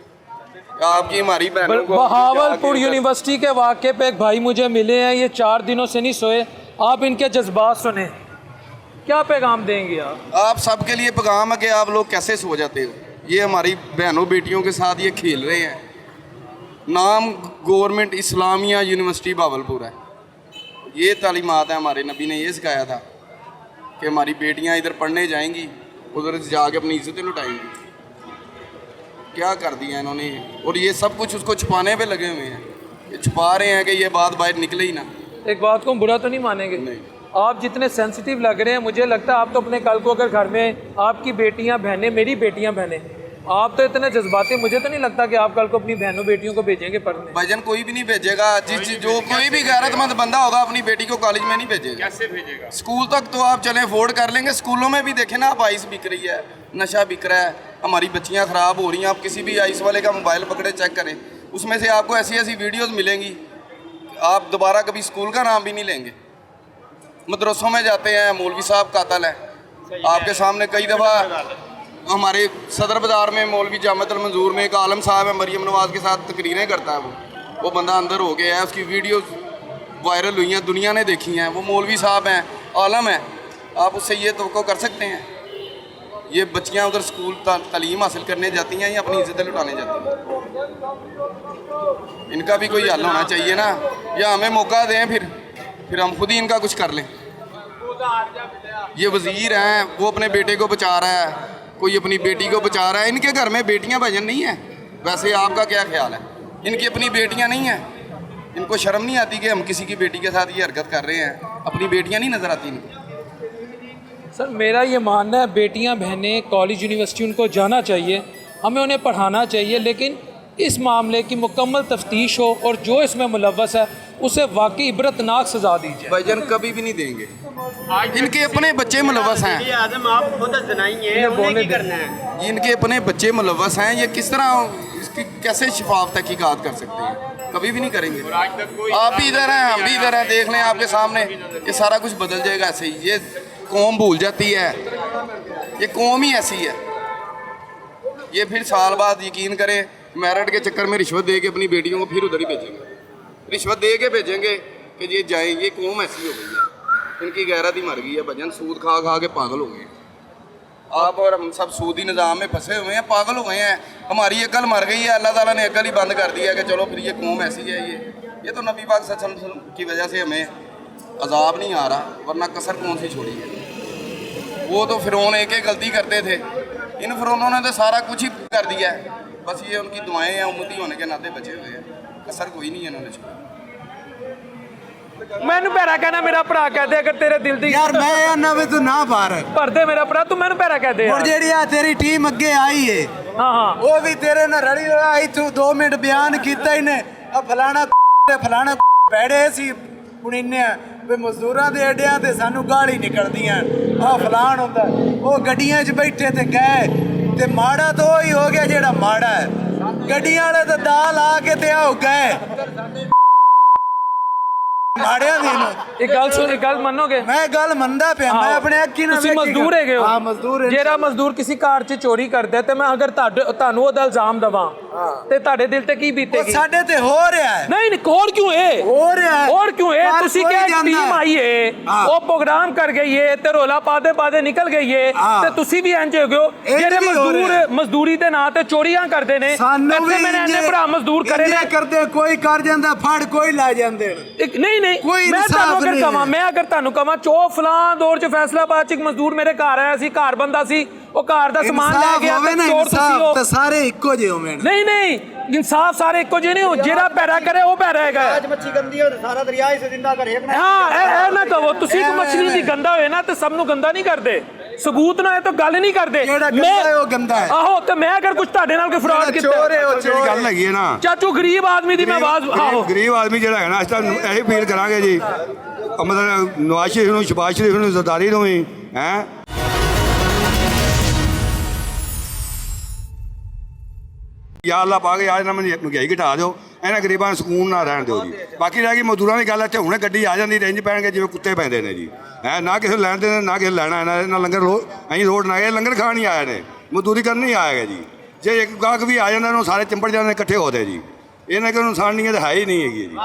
आपकी हमारी बहनों को। बहावलपुर यूनिवर्सिटी के वाक़े पे एक भाई मुझे मिले हैं, ये 4 दिनों से नहीं सोए। आप इनके जज्बात सुने, क्या पैगाम देंगे आप सबके लिए पैगाम है कि आप लोग कैसे सो जाते हो? ये हमारी बहनों बेटियों के साथ ये खेल रहे हैं। नाम गवर्नमेंट इस्लामिया यूनिवर्सिटी भावलपुर है। ये तालीमात है, हमारे नबी ने ये सिखाया था कि हमारी बेटियां इधर पढ़ने जाएंगी, उधर जाके अपनी इज्जतें लुटाएंगी। क्या कर दिया इन्होंने, और ये सब कुछ उसको छुपाने पे लगे हुए हैं। ये छुपा रहे हैं कि ये बात बाहर निकले ही ना। एक बात को हम बुरा तो नहीं मानेंगे? नहीं। आप जितने सेंसिटिव लग रहे हैं, मुझे लगता है आप तो अपने कल को अगर घर में आपकी बेटियां बहनें, मेरी बेटियां बहनें, आप तो इतने जज्बाती, मुझे तो नहीं लगता कि आप कल को अपनी बहनों बेटियों को भेजेंगे पढ़ने। भाईजान कोई भी नहीं भेजेगा, जो कोई भी गैरतमंद बंदा होगा अपनी बेटी को कॉलेज में नहीं भेजेगा। कैसे भेजेगा? स्कूल तक तो आप चले अफोर्ड कर लेंगे, स्कूलों में भी देखें ना, आप आइस बिक रही है, नशा बिक रहा है, हमारी बच्चियाँ ख़राब हो रही हैं। आप किसी भी आइस वाले का मोबाइल पकड़े चेक करें, उसमें से आपको ऐसी ऐसी वीडियोज़ मिलेंगी, आप दोबारा कभी स्कूल का नाम भी नहीं लेंगे। मदरसों में जाते हैं, मौलवी साहब कातल है, आपके सामने कई दफ़ा हमारे सदर बाज़ार में मौलवी जामत अल मंजूर में एक आलम साहब है, मरियम नवाज़ के साथ तकरीरें करता है वो बंदा अंदर हो गया है, उसकी वीडियो वायरल हुई हैं, दुनिया ने देखी हैं। वो मौलवी साहब हैं, आलम है, आप उससे ये तवक्को कर सकते हैं? ये बच्चियाँ उधर स्कूल तालीम हासिल करने जाती हैं या अपनी इज्जतें लुटाने जाती हैं? इनका भी कोई हल होना चाहिए ना, या हमें मौका दें फिर हम खुद ही इनका कुछ कर लें। ये वज़ीर हैं, वो अपने बेटे को बचा रहा है, कोई अपनी बेटी को बचा रहा है। इनके घर में बेटियां भजन नहीं है। वैसे आपका क्या ख्याल है? इनकी अपनी बेटियां नहीं हैं, इनको शर्म नहीं आती कि हम किसी की बेटी के साथ ये हरकत कर रहे हैं? अपनी बेटियां नहीं नज़र आती इनको? सर मेरा ये मानना है बेटियां बहनें कॉलेज यूनिवर्सिटी उनको जाना चाहिए, हमें उन्हें पढ़ाना चाहिए, लेकिन इस मामले की मुकम्मल तफ्तीश हो और जो इसमें मुलव्वस है उसे वाकई इबरतनाक सजा दी जाए। भाईजान कभी भी नहीं देंगे। इनके अपने बच्चे मुलव्वस हैं, इनके अपने बच्चे मुलव्वस हैं, ये किस तरह इसकी कैसे शफाफ तहकीकात कर सकते हैं? कभी भी नहीं करेंगे। आप भी इधर हैं, हम भी इधर हैं, देख लें आपके सामने, ये सारा कुछ बदल जाएगा ऐसे ही। ये कौम भूल जाती है, ये कौम ही ऐसी है। ये फिर साल बाद यकीन करें मेरिट के चक्कर में रिश्वत दे के अपनी बेटियों को फिर उधर ही भेजेंगे, रिश्वत दे के भेजेंगे कि ये जाएँ। ये कौम ऐसी हो गई है, इनकी गैरत ही मर गई है। भजन सूद खा खा के पागल हो गए। आप और हम सब सूदी निज़ाम में फंसे हुए हैं, पागल हो गए हैं। हमारी अकल मर गई है, अल्लाह ताला ने अकल ही बंद कर दिया है कि चलो फिर ये कौम ऐसी है। ये तो नबी पाक सल्लल्लाहु अलैहि वसल्लम की वजह से हमें अजाब नहीं आ रहा, वरना कसर कौन सी छोड़ी है? वो तो फ़िरौन एक एक गलती करते थे, इन फ़िरौनों ने तो सारा कुछ ही कर दिया है। बस ये उनकी दुआएं हैं, उम्मती होने के नाते बचे हुए हैं, कसर कोई नहीं है इन्होंने छोड़ी। मैनू पैरा कहना मेरा भरा कहते अगर तेरे दिल दी यार मैं आना वे तू ना पार भरदे मेरा भरा तू मैनू पैरा कहते और जेड़ी आ तेरी टीम अगे आई है हाँ हाँ वो भी तेरे ना रड़ी होया आई तू 2 मिनट बयान कीता ही ने आ फलाना ते फलाना बैठे सी पुणीने वे मजदूरां दे अड्डियां ते सानू गाली निकलदियां आ फलान हुंदा ओ गड्डियां 'च बैठे ते गए ते माड़ा तो ही हो गया जेड़ा माड़ा है गड्डियां वाले ते दाल आ के ते आओ गए एक गल मनोगे मैं गल मनदा पे मैं अपने अखी ना ਤੁਸੀਂ ਮਜ਼ਦੂਰ ਹੈਗੇ ਹੋ हां मजदूर है ਜਿਹੜਾ ਮਜ਼ਦੂਰ ਕਿਸੇ ਘਰ 'ਚ ਚੋਰੀ ਕਰਦਾ ਤੇ ਮੈਂ ਅਗਰ ਤੁਹਾਨੂੰ ਉਹਦਾ ਇਲਜ਼ਾਮ ਦਵਾਂ ਤੇ ਤੁਹਾਡੇ ਦਿਲ ਤੇ ਕੀ ਬੀਤੇਗੀ ਸਾਡੇ ਤੇ ਹੋ ਰਿਹਾ ਹੈ ਨਹੀਂ ਨਹੀਂ ਹੋਰ ਕਿਉਂ ਹੈ ਹੋਰ ਕਿਉਂ ਹੈ ਤੁਸੀਂ ਕਿਹਾ ਟੀਮ ਆਈ ਹੈ ਉਹ ਪ੍ਰੋਗਰਾਮ ਕਰ ਗਈ ਹੈ ਤੇ ਰੋਲਾ ਪਾਦੇ ਨਿਕਲ ਗਈ ਹੈ ਤੇ ਤੁਸੀਂ ਵੀ ਇੰਜ ਹੋ ਗਏ ਜਿਹੜੇ ਮਜ਼ਦੂਰੀ ਦੇ ਨਾਂ ਤੇ ਚੋਰੀਆਂ ਕਰਦੇ ਨੇ ਇੱਥੇ ਮੈਨੇ ਇੰਨੇ ਭਰਾ ਮਜ਼ਦੂਰ ਕਰੇ ਨੇ ਕਰਦੇ ਕੋਈ ਕਰ ਜਾਂਦਾ ਫੜ ਕੋਈ ਲੈ ਜਾਂਦੇ ਨਹੀਂ ਮੈਂ ਅਗਰ ਤੁਹਾਨੂੰ ਕਹਾਂ ਚੋ ਫਲਾਂ ਦੌਰ 'ਚ ਫੈਸਲਾਬਾਦ 'ਚ ਇੱਕ ਮਜ਼ਦੂਰ ਮੇਰੇ ਘਰ ਆਇਆ ਸੀ ਘਰ ਬੰਦਾ ਸੀ ਉਹ ਘਰ ਦਾ ਸਮਾਨ ਲੈ ਗਿਆ ਤੇ ਚੋਰ ਤੁਸੀਂ ਹੋ ਤਾਂ ਸਾਰੇ ਇੱਕੋ ਜਿਹੇ ਹੋਵੇਂ ਨਹੀਂ इंसाफ सारे एको जे नहीं हो जेड़ा पैरा करे वो पैरा है आज मच्छी गंदी हो सारा दरिया से जिंदा करे हां ए ना कहो तुसी को मछली दी गंदा होए ना ते सब नु गंदा नहीं करदे सबूत ना है तो गल नहीं करदे मैं वो गंदा है आहो ते मैं अगर कुछ ਤੁਹਾਡੇ ਨਾਲ कोई फ्रॉड ਕੀਤਾ चोर है ਜਿਹੜੀ ਗੱਲ ਹੈਗੀ ਹੈ ਨਾ ਚਾਚੂ ਗਰੀਬ ਆਦਮੀ ਦੀ ਮੈਂ ਆਵਾਜ਼ ਆਹੋ ਗਰੀਬ ਆਦਮੀ ਜਿਹੜਾ ਹੈ ਨਾ ਅਸੀਂ ਤਾਂ ਇਹੀ ਫੀਲ ਕਰਾਂਗੇ ਜੀ ਮਤਲਬ ਨਵਾਜ਼ ਸ਼ਰੀਫ ਨੂੰ ਸ਼ਬਾਜ਼ ਸ਼ਰੀਫ ਨੂੰ ਜ਼ਰਦਾਰੀ ਨੂੰ ਹੀ ਹੈ ਯਾ ਅੱਲਾ ਪਾਕ ਯਾਰ ਇਹਨਾਂ ਮੈਨੂੰ ਮਹਿੰਗਾਈ ਘਟਾ ਦਿਓ ਇਹਨਾਂ ਗਰੀਬਾਂ ਨੂੰ ਸਕੂਨ ਨਾ ਰਹਿਣ ਦਿਓ ਜੀ ਬਾਕੀ ਰਹਿ ਗਈ ਮਜ਼ਦੂਰਾਂ ਦੀ ਗੱਲ ਇੱਥੇ ਹੁਣੇ ਗੱਡੀ ਆ ਜਾਂਦੀ ਰੇਂਜ ਪੈਣਗੇ ਜਿਵੇਂ ਕੁੱਤੇ ਪੈਂਦੇ ਨੇ ਜੀ ਹੈ ਨਾ ਕਿਸੇ ਲੈਣ ਦੇ ਨਾ ਕਿਸੇ ਲੈਣਾ ਇਹਨਾਂ ਲੰਗਰ ਅਸੀਂ ਰੋਡ ਨਾ ਗਏ ਲੰਗਰ ਖਾਣ ਹੀ ਆਏ ਨੇ ਮਜ਼ਦੂਰੀ ਕਰਨ ਨਹੀਂ ਆਏਗਾ ਜੀ ਜੇ ਇੱਕ ਗਾਹਕ ਵੀ ਆ ਜਾਂਦਾ ਉਹਨੂੰ ਸਾਰੇ ਚੰਬੜ ਜਾਂਦੇ ਇਕੱਠੇ ਹੋਦੇ ਜੀ ਇਹਨਾਂ ਕੋਈ ਨੁਕਸਾਨ ਨਹੀਂ ਹੈ ਹੀ ਨਹੀਂ ਹੈਗੀ ਜੀ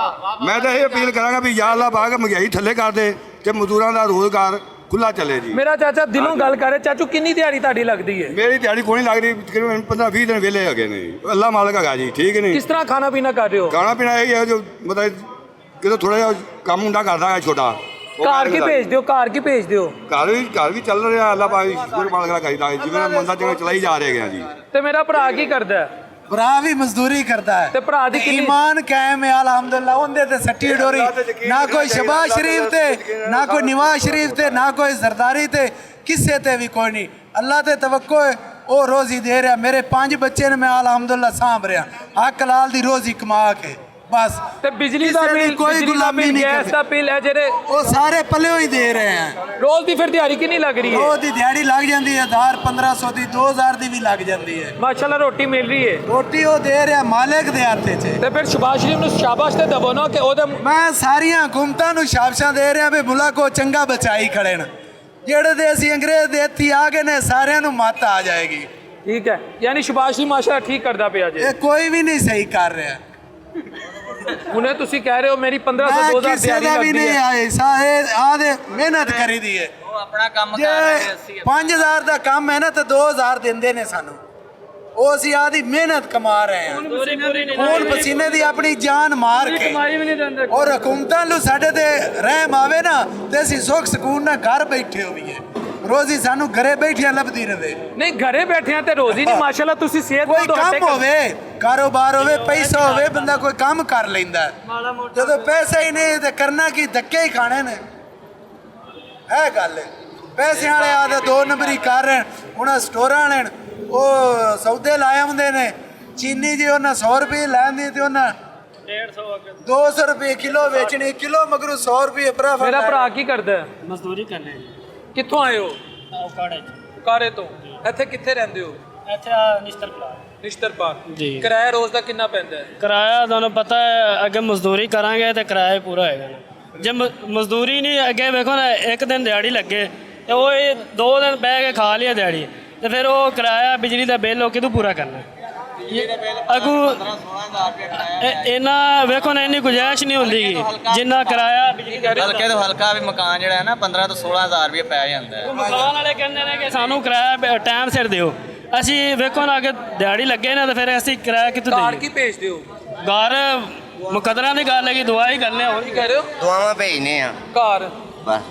ਮੈਂ ਤਾਂ ਇਹ ਅਪੀਲ ਕਰਾਂਗਾ ਵੀ ਯਾ ਅੱਲਾ ਪਾਕ ਮਹਿੰਗਾਈ ਥੱਲੇ ਕਰ ਦੇ ਤੇ ਮਜ਼ਦੂਰਾਂ ਦਾ ਰੋਜ਼ਗਾਰ खुला चले जी मेरा चाचा दिलों गल करे चाचू कितनी दिहाड़ी ताड़ी लगती है मेरी दिहाड़ी कोई नहीं लग रही तकरीबन 15-20 दिन वेले है नहीं अल्लाह मालिक है जी ठीक है नहीं किस तरह खाना पीना कर रहे हो खाना पीना यही है जो मतलब कि थोड़ा जा काम मुंडा करता है छोटा घर की भेज दो घर भी चल रहा अल्लाह पाक शुक्र मालिक का करीदा जिवें मंदा जिवें चलाई जा रहे हैं जी ते मेरा भरा की करदा है भरा भी मजदूरी करता है ते भरा दी ईमान कायम है अल्हम्दुलिल्लाह उनदे ते सट्टी डोरी ना कोई शबाज शरीफ ते ना कोई नवाज शरीफ ते ना कोई जरदारी ते किसे ते भी कोई नहीं अल्लाह ते तवक्को है वो रोजी दे रहा मेरे 5 बच्चे ने मैं अल्हम्दुलिल्लाह सांभ रहा हक लाल दी रोजी कमा के बस ते बिजली दा बिल कोई गुलामी नहीं गैस दा बिल है जेरे वो सारे पल्ले ही दे रहे हैं रोज दी फिर दिहाड़ी कितनी लग रही है रोज दी दिहाड़ी लग जाती है 1000-1500 दी 2000 दी भी लग जाती है माशाल्लाह रोटी मिल रही है रोटी वो दे रहा मालिक दे हाथे च ते फिर शबाज शरीफ नु शाबाश ते दबो ना कि ओदे मैं सारियां हुकूमतां नु शाबाशां दे रहा भी मुल्क को चंगा बचाई खड़े न ਜਿਹੜੇ ਦੇ ਅਸੀਂ ਅੰਗਰੇਜ਼ ਦੇ ਇੱਥੇ ਆ ਗਏ ਨੇ ਸਾਰਿਆਂ ਨੂੰ ਮੱਤ ਆ ਜਾਏਗੀ। ठीक है, यानी सुभाष जी माशाल्लाह ठीक करता पिया जी। ਇਹ ਕੋਈ ਵੀ ਨਹੀਂ ਸਹੀ ਕਰ ਰਿਹਾ। उन्हें तुसी कह रहे हो मेरी 1500 ਮੈਂ 2000 ਕਿਸੇ दिहाड़ी ਦਾ ਵੀ लगती ਨਹੀਂ है। ਆਏ ਸਾਰੇ ਆਦੇ ਮਿਹਨਤ ਕਰੀ ਦੀ ਹੈ। ਉਹ ਆਪਣਾ ਕੰਮ ਜੇ 5000 ਦਾ ਕੰਮ ਹੈ ਨਾ ਤਾਂ 2000 ਦਿੰਦੇ ਨੇ ਸਾਨੂੰ। ਉਹ ਅਸੀਂ ਆਦੀ ਮਿਹਨਤ ਕਮਾ ਰਹੇ ਹਾਂ, ਖੂਨ ਪਸੀਨੇ ਦੀ ਆਪਣੀ ਜਾਨ ਮਾਰ ਕੇ। ਔਰ ਹਕੂਮਤਾਂ ਨੂੰ ਸਾਡੇ ਤੇ ਰਹਿਮ ਆਵੇ ਨਾ ਤੇ ਅਸੀਂ ਸੁੱਖ ਸਕੂਨ ਨਾਲ ਘਰ ਬੈਠੇ ਹੋਈਏ। ਰੋਜ਼ੀ ਸਾਨੂੰ ਘਰੇ ਬੈਠਿਆਂ ਲੱਭਦੀ ਰਵੇ। नहीं घरे बैठे हैं तो रोजी नहीं माशाल्लाह तुसी सेहत ਕੋਈ ਕੰਮ ਹੋਵੇ, ਕਾਰੋਬਾਰ ਹੋਵੇ, ਪੈਸਾ ਹੋਵੇ, ਬੰਦਾ ਕੋਈ ਕੰਮ ਕਰ ਲੈਂਦਾ। ਜਦੋਂ ਪੈਸਾ ਹੀ ਨਹੀਂ ਤੇ ਕਰਨਾ ਕੀ, ਧੱਕੇ ਹੀ ਖਾਣੇ ਨੇ। ਇਹ ਗੱਲ ਹੈ। ਪੈਸੇ ਵਾਲੇ ਆਦੇ 2 ਨੰਬਰੀ ਕਰ ਰਹੇ ਹੁਣ ਸਟੋਰਾਂ ਵਾਲੇ ਉਹ ਸੌਦੇ ਲਾਏ ਹੁੰਦੇ ਨੇ। ਚੀਨੀ ਜੀ ਉਹਨਾਂ 100 ਰੁਪਏ ਲੈਂਦੀ ਤੇ ਉਹਨਾਂ 200 ਰੁਪਏ ਕਿਲੋ ਵੇਚਣੀ, ਕਿਲੋ ਮਗਰੂ 100 ਰੁਪਏ ਭਰਾ। मेरा भरा की करदा है? ਮਜ਼ਦੂਰੀ ਕਰਨੇ कित्थों आए हो? ਔਕਾੜੇ कारे तो ਇੱਥੇ ਕਿੱਥੇ ਰਹਿੰਦੇ ਹੋ? ਇੱਥੇ ਆ ਨਿਸ਼ਤਰ ਪਲਾਟ ਨਿਸ਼ਤਰ ਪਾਰਕ ਜੀ। ਕਿਰਾਇਆ ਰੋਜ਼ ਦਾ ਕਿੰਨਾ ਪੈਂਦਾ ਹੈ? ਕਿਰਾਇਆ ਤੁਹਾਨੂੰ ਪਤਾ ਹੈ, ਅੱਗੇ ਮਜ਼ਦੂਰੀ ਕਰਾਂਗੇ ਤੇ ਕਿਰਾਇਆ ਪੂਰਾ ਹੋਏਗਾ ਨਾ। ਜੇ ਮਜ਼ਦੂਰੀ ਨਹੀਂ ਅੱਗੇ ਵੇਖੋ ਨਾ, ਇੱਕ ਦਿਨ ਦਿਹਾੜੀ ਲੱਗੇ ਤੇ ਉਹ ਇਹ 2 ਦਿਨ ਬਹਿ ਕੇ ਖਾ ਲਿਆ ਦਿਹਾੜੀ ਤੇ ਫਿਰ ਉਹ ਕਿਰਾਇਆ ਬਿਜਲੀ ਦਾ ਬਿੱਲ ਉਹ ਕਿਦੋਂ ਪੂਰਾ ਕਰਨਾ? ਅਗੂ ਇਹਨਾਂ ਵੇਖੋ ਨਾ ਇੰਨੀ ਗੁੰਜਾਇਸ਼ ਨਹੀਂ ਹੁੰਦੀ ਜਿੰਨਾ ਕਿਰਾਇਆ ਬਿਜਲੀ ਦਾ। ਹਲਕੇ ਤੋਂ ਹਲਕਾ ਵੀ ਮਕਾਨ ਜਿਹੜਾ ਹੈ ਨਾ 15 ਤੋਂ 16000 ਰੁਪਏ ਪੈ ਜਾਂਦਾ ਹੈ। ਮਕਾਨ ਵਾਲੇ ਕਹਿੰਦੇ ਨੇ ਕਿ ਸਾਨੂੰ ਕਿਰਾਇਆ ਟਾਈਮ ਸਿਰ ਦਿਓ। ਅਸੀਂ ਵੇਖੋ ਨਾ, ਅਗੇ ਦਿਹਾੜੀ ਲੱਗੇ ਨਾ ਤੇ ਫਿਰ ਅਸੀਂ ਕਿਰਾਇਆ ਕਿੱਥੋਂ ਕਾਰ ਦੇਈਏ? ਕੀ ਭੇਜਦੇ ਹੋ? ਘਰ ਮੁਕੱਦਰਾਂ ਦੀ ਗੱਲ ਹੈ ਕਿ ਦੁਆ ਹੀ ਕਰਨੇ ਹੋਰ ਕੀ ਕਹਿ ਰਹੇ ਹੋ? ਦੁਆਵਾਂ ਭੇਜਨੇ ਆ ਕਾਰ ਬਸ।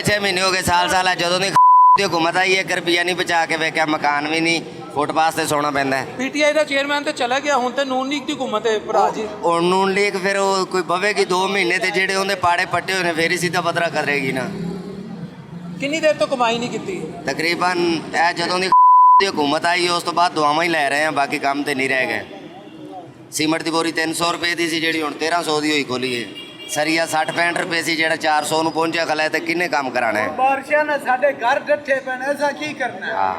6 ਮਹੀਨੇ ਹੋ ਗਏ, ਸਾਲ ਆ, ਜਦੋਂ ਦੀ ਹੁਕੂਮਤ ਆਈ 1 ਰੁਪਿਆ ਨਹੀਂ ਬਚਾ ਕੇ ਵੇਖਿਆ, ਮਕਾਨ ਵੀ ਨਹੀਂ, ਫੁੱਟਪਾਥ ਤੇ ਸੌਣਾ ਪੈਂਦਾ ਹੈ। ਪੀਟੀਆਈ ਦਾ ਚੇਅਰਮੈਨ ਤੇ ਚਲਾ ਗਿਆ, ਹੁਣ ਤੇ ਨੂਨ ਲੀਗ ਦੀ ਹੁਕੂਮਤ ਹੈ ਭਰਾ ਜੀ। ਉਹ ਨੂਨ ਲੀਗ ਫਿਰ ਉਹ ਕੋਈ ਬਵੇਗੀ 2 ਮਹੀਨੇ ਤੇ ਜਿਹੜੇ ਉਹਦੇ ਪਾੜੇ ਪੱਟੇ ਹੋਏ ਨੇ ਫੇਰ ਹੀ ਸਿੱਧਾ ਪੱਧਰਾ ਕਰੇਗੀ ਨਾ। ਕਿੰਨੀ ਦੇਰ ਤੋਂ ਕਮਾਈ ਨਹੀਂ ਕੀਤੀ? ਤਕਰੀਬਨ ਇਹ ਜਦੋਂ ਦੀ ਹੁਕੂਮਤ ਆਈ ਉਸ ਤੋਂ ਬਾਅਦ ਦੁਆਵਾਂ ਹੀ ਲੈ ਰਹੇ ਆ, ਬਾਕੀ ਕੰਮ ਤੇ ਨਹੀਂ ਰਹਿ ਗਏ। ਸੀਮਟ ਦੀ ਬੋਰੀ 300 ਰੁਪਏ ਦੀ ਸੀ ਜਿਹੜੀ ਹੁਣ 1300 ਦੀ ਹੋਈ ਖੋਲੀ ਹੈ। ਸਰੀਆ 60-65 ਰੁਪਏ ਸੀ ਜਿਹੜਾ 400 ਨੂੰ ਪਹੁੰਚਿਆ ਖਲਾ, ਤੇ ਕਿੰਨੇ ਕੰਮ ਕਰਾਣਾ ਹੈ? ਬਾਰਿਸ਼ਾਂ ਨੇ ਸਾਡੇ ਘਰ ਡੱਠੇ ਪੈਣੇ, ਐਸਾ ਕੀ ਕਰਨਾ ਹੈ? ਹਾਂ,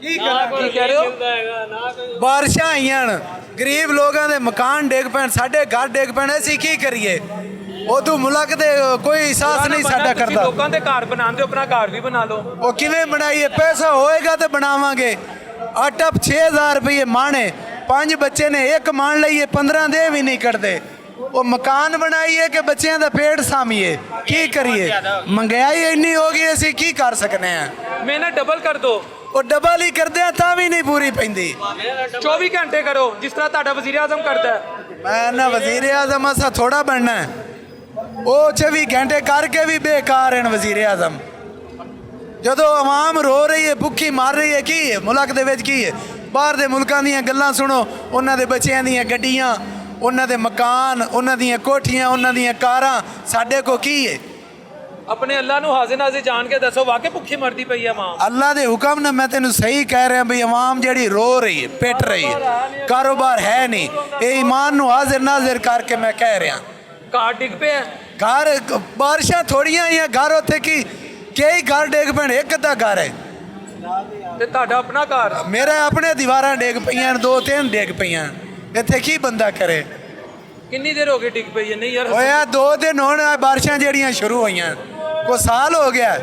ਕੀ ਕਰਨਾ? ਕੀ ਕਹਿ ਰਹੇ ਹੋ? ਬਾਰਿਸ਼ਾਂ ਆਈਆਂ ਨੇ, ਗਰੀਬ ਲੋਕਾਂ ਦੇ ਮਕਾਨ ਡਿੱਗ ਪੈਣ, ਸਾਡੇ ਘਰ ਡਿੱਗ ਪੈਣ, ਅਸੀਂ ਕੀ ਕਰੀਏ? ਉਦੋਂ ਮੁਲਕ ਦੇ ਕੋਈ ਅਹਿਸਾਸ ਨਹੀਂ ਸਾਡਾ ਤੁਸੀਂ ਕਰਦਾ। ਲੋਕਾਂ ਦੇ ਘਰ ਬਣਾਉਂਦੇ ਹੋ, ਆਪਣਾ ਘਰ ਵੀ ਬਣਾ ਲਓ। ਉਹ ਕਿਵੇਂ ਬਣਾਈਏ? ਪੈਸਾ ਹੋਏਗਾ ਤੇ ਬਣਾਵਾਂਗੇ। ਆਟਾ 6000 ਰੁਪਏ ਮਾਣੇ, 5 ਬੱਚੇ ਨੇ, ਇੱਕ ਮਾਣ ਲਈਏ 15 ਦੇ ਵੀ ਨਹੀਂ ਕੱਢਦੇ। ਉਹ ਮਕਾਨ ਬਣਾਈਏ ਕਿ ਬੱਚਿਆਂ ਦਾ ਪੇਟ ਸਾਂਭੀਏ? ਕੀ ਕਰੀਏ? ਮਹਿੰਗਾਈ ਇੰਨੀ ਹੋ ਗਈ, ਅਸੀਂ ਕੀ ਕਰ ਸਕਨੇ ਆ? ਮਿਹਨਤ ਡਬਲ ਕਰ ਦੋ। ਉਹ ਡਬਲ ਹੀ ਕਰਦੇ ਆ ਤਾਂ ਵੀ ਨਹੀਂ ਪੂਰੀ ਪੈਂਦੀ। 24 ਘੰਟੇ ਕਰੋ ਜਿਸ ਤਰ੍ਹਾਂ ਤੁਹਾਡਾ ਵਜ਼ੀਰ ਆਜ਼ਮ ਕਰਦਾ ਹੈ। ਮੈਂ ਨਾ ਵਜ਼ੀਰ ਆਜ਼ਮ ਅਸਾ ਥੋੜਾ ਬਣਨਾ ਹੈ। ਉਹ 24 ਘੰਟੇ ਕਰਕੇ ਵੀ ਬੇਕਾਰ ਹਨ ਵਜ਼ੀਰ ਆਜ਼ਮ। ਜਦੋਂ ਆਵਾਮ ਰੋ ਰਹੀ ਹੈ, ਭੁੱਖੀ ਮਾਰ ਰਹੀ ਹੈ, ਕੀ ਹੈ ਮੁਲਕ ਦੇ ਵਿੱਚ? ਕੀ ਹੈ? ਬਾਹਰ ਦੇ ਮੁਲਕਾਂ ਦੀਆਂ ਗੱਲਾਂ ਸੁਣੋ, ਉਹਨਾਂ ਦੇ ਬੱਚਿਆਂ ਦੀਆਂ ਗੱਡੀਆਂ, ਉਹਨਾਂ ਦੇ ਮਕਾਨ, ਉਹਨਾਂ ਦੀਆਂ ਕੋਠੀਆਂ, ਉਹਨਾਂ ਦੀਆਂ ਕਾਰਾਂ। ਸਾਡੇ ਕੋ ਕੀ ਹੈ? ਆਪਣੇ ਅੱਲਾ ਨੂੰ ਹਾਜ਼ਰ ਨਾਜ਼ਰ ਜਾਣ ਕੇ ਦੱਸੋ, ਵਾਕਈ ਭੁੱਖੀ ਮਰਦੀ ਪਈ ਹੈ ਮਾਂ। ਅੱਲਾ ਦੇ ਹੁਕਮ ਨਾਲ ਮੈਂ ਤੈਨੂੰ ਸਹੀ ਕਹਿ ਰਿਹਾ ਬਈ ਆਵਾਮ ਜਿਹੜੀ ਰੋ ਰਹੀ ਹੈ, ਪਿੱਟ ਰਹੀ ਹੈ, ਕਾਰੋਬਾਰ ਹੈ ਨਹੀਂ। ਇਹ ਈਮਾਨ ਨੂੰ ਹਾਜ਼ਰ ਨਾਜ਼ਰ ਕਰਕੇ ਮੈਂ ਕਹਿ ਰਿਹਾ। ਕਾਰ ਡਿੱਗ ਪਿਆ। ਘਰ ਬਾਰਿਸ਼ਾਂ ਥੋੜੀਆਂ ਆਈਆਂ, ਘਰ ਉੱਥੇ ਕੀ ਕਈ ਘਰ ਡਿੱਗ ਪੈਣ, ਇੱਕ ਅੱਧਾ ਘਰ ਹੈ। ਤੇ ਤੁਹਾਡਾ ਆਪਣਾ ਘਰ? ਮੇਰੇ ਆਪਣੇ ਦੀਵਾਰਾਂ ਡਿੱਗ ਪਈਆਂ, 2-3 ਡਿੱਗ ਪਈਆਂ। ਇੱਥੇ ਕੀ ਬੰਦਾ ਕਰੇ? ਕਿੰਨੀ ਦੇਰ ਹੋ ਗਈ ਡਿੱਗ ਪਈ ਹੈ? ਨਹੀਂ ਯਾਰ ਹੋਇਆ 2 ਦਿਨ ਹੁਣ ਬਾਰਿਸ਼ਾਂ ਜਿਹੜੀਆਂ ਸ਼ੁਰੂ ਹੋਈਆਂ, ਕੋਈ ਸਾਲ ਹੋ ਗਿਆ।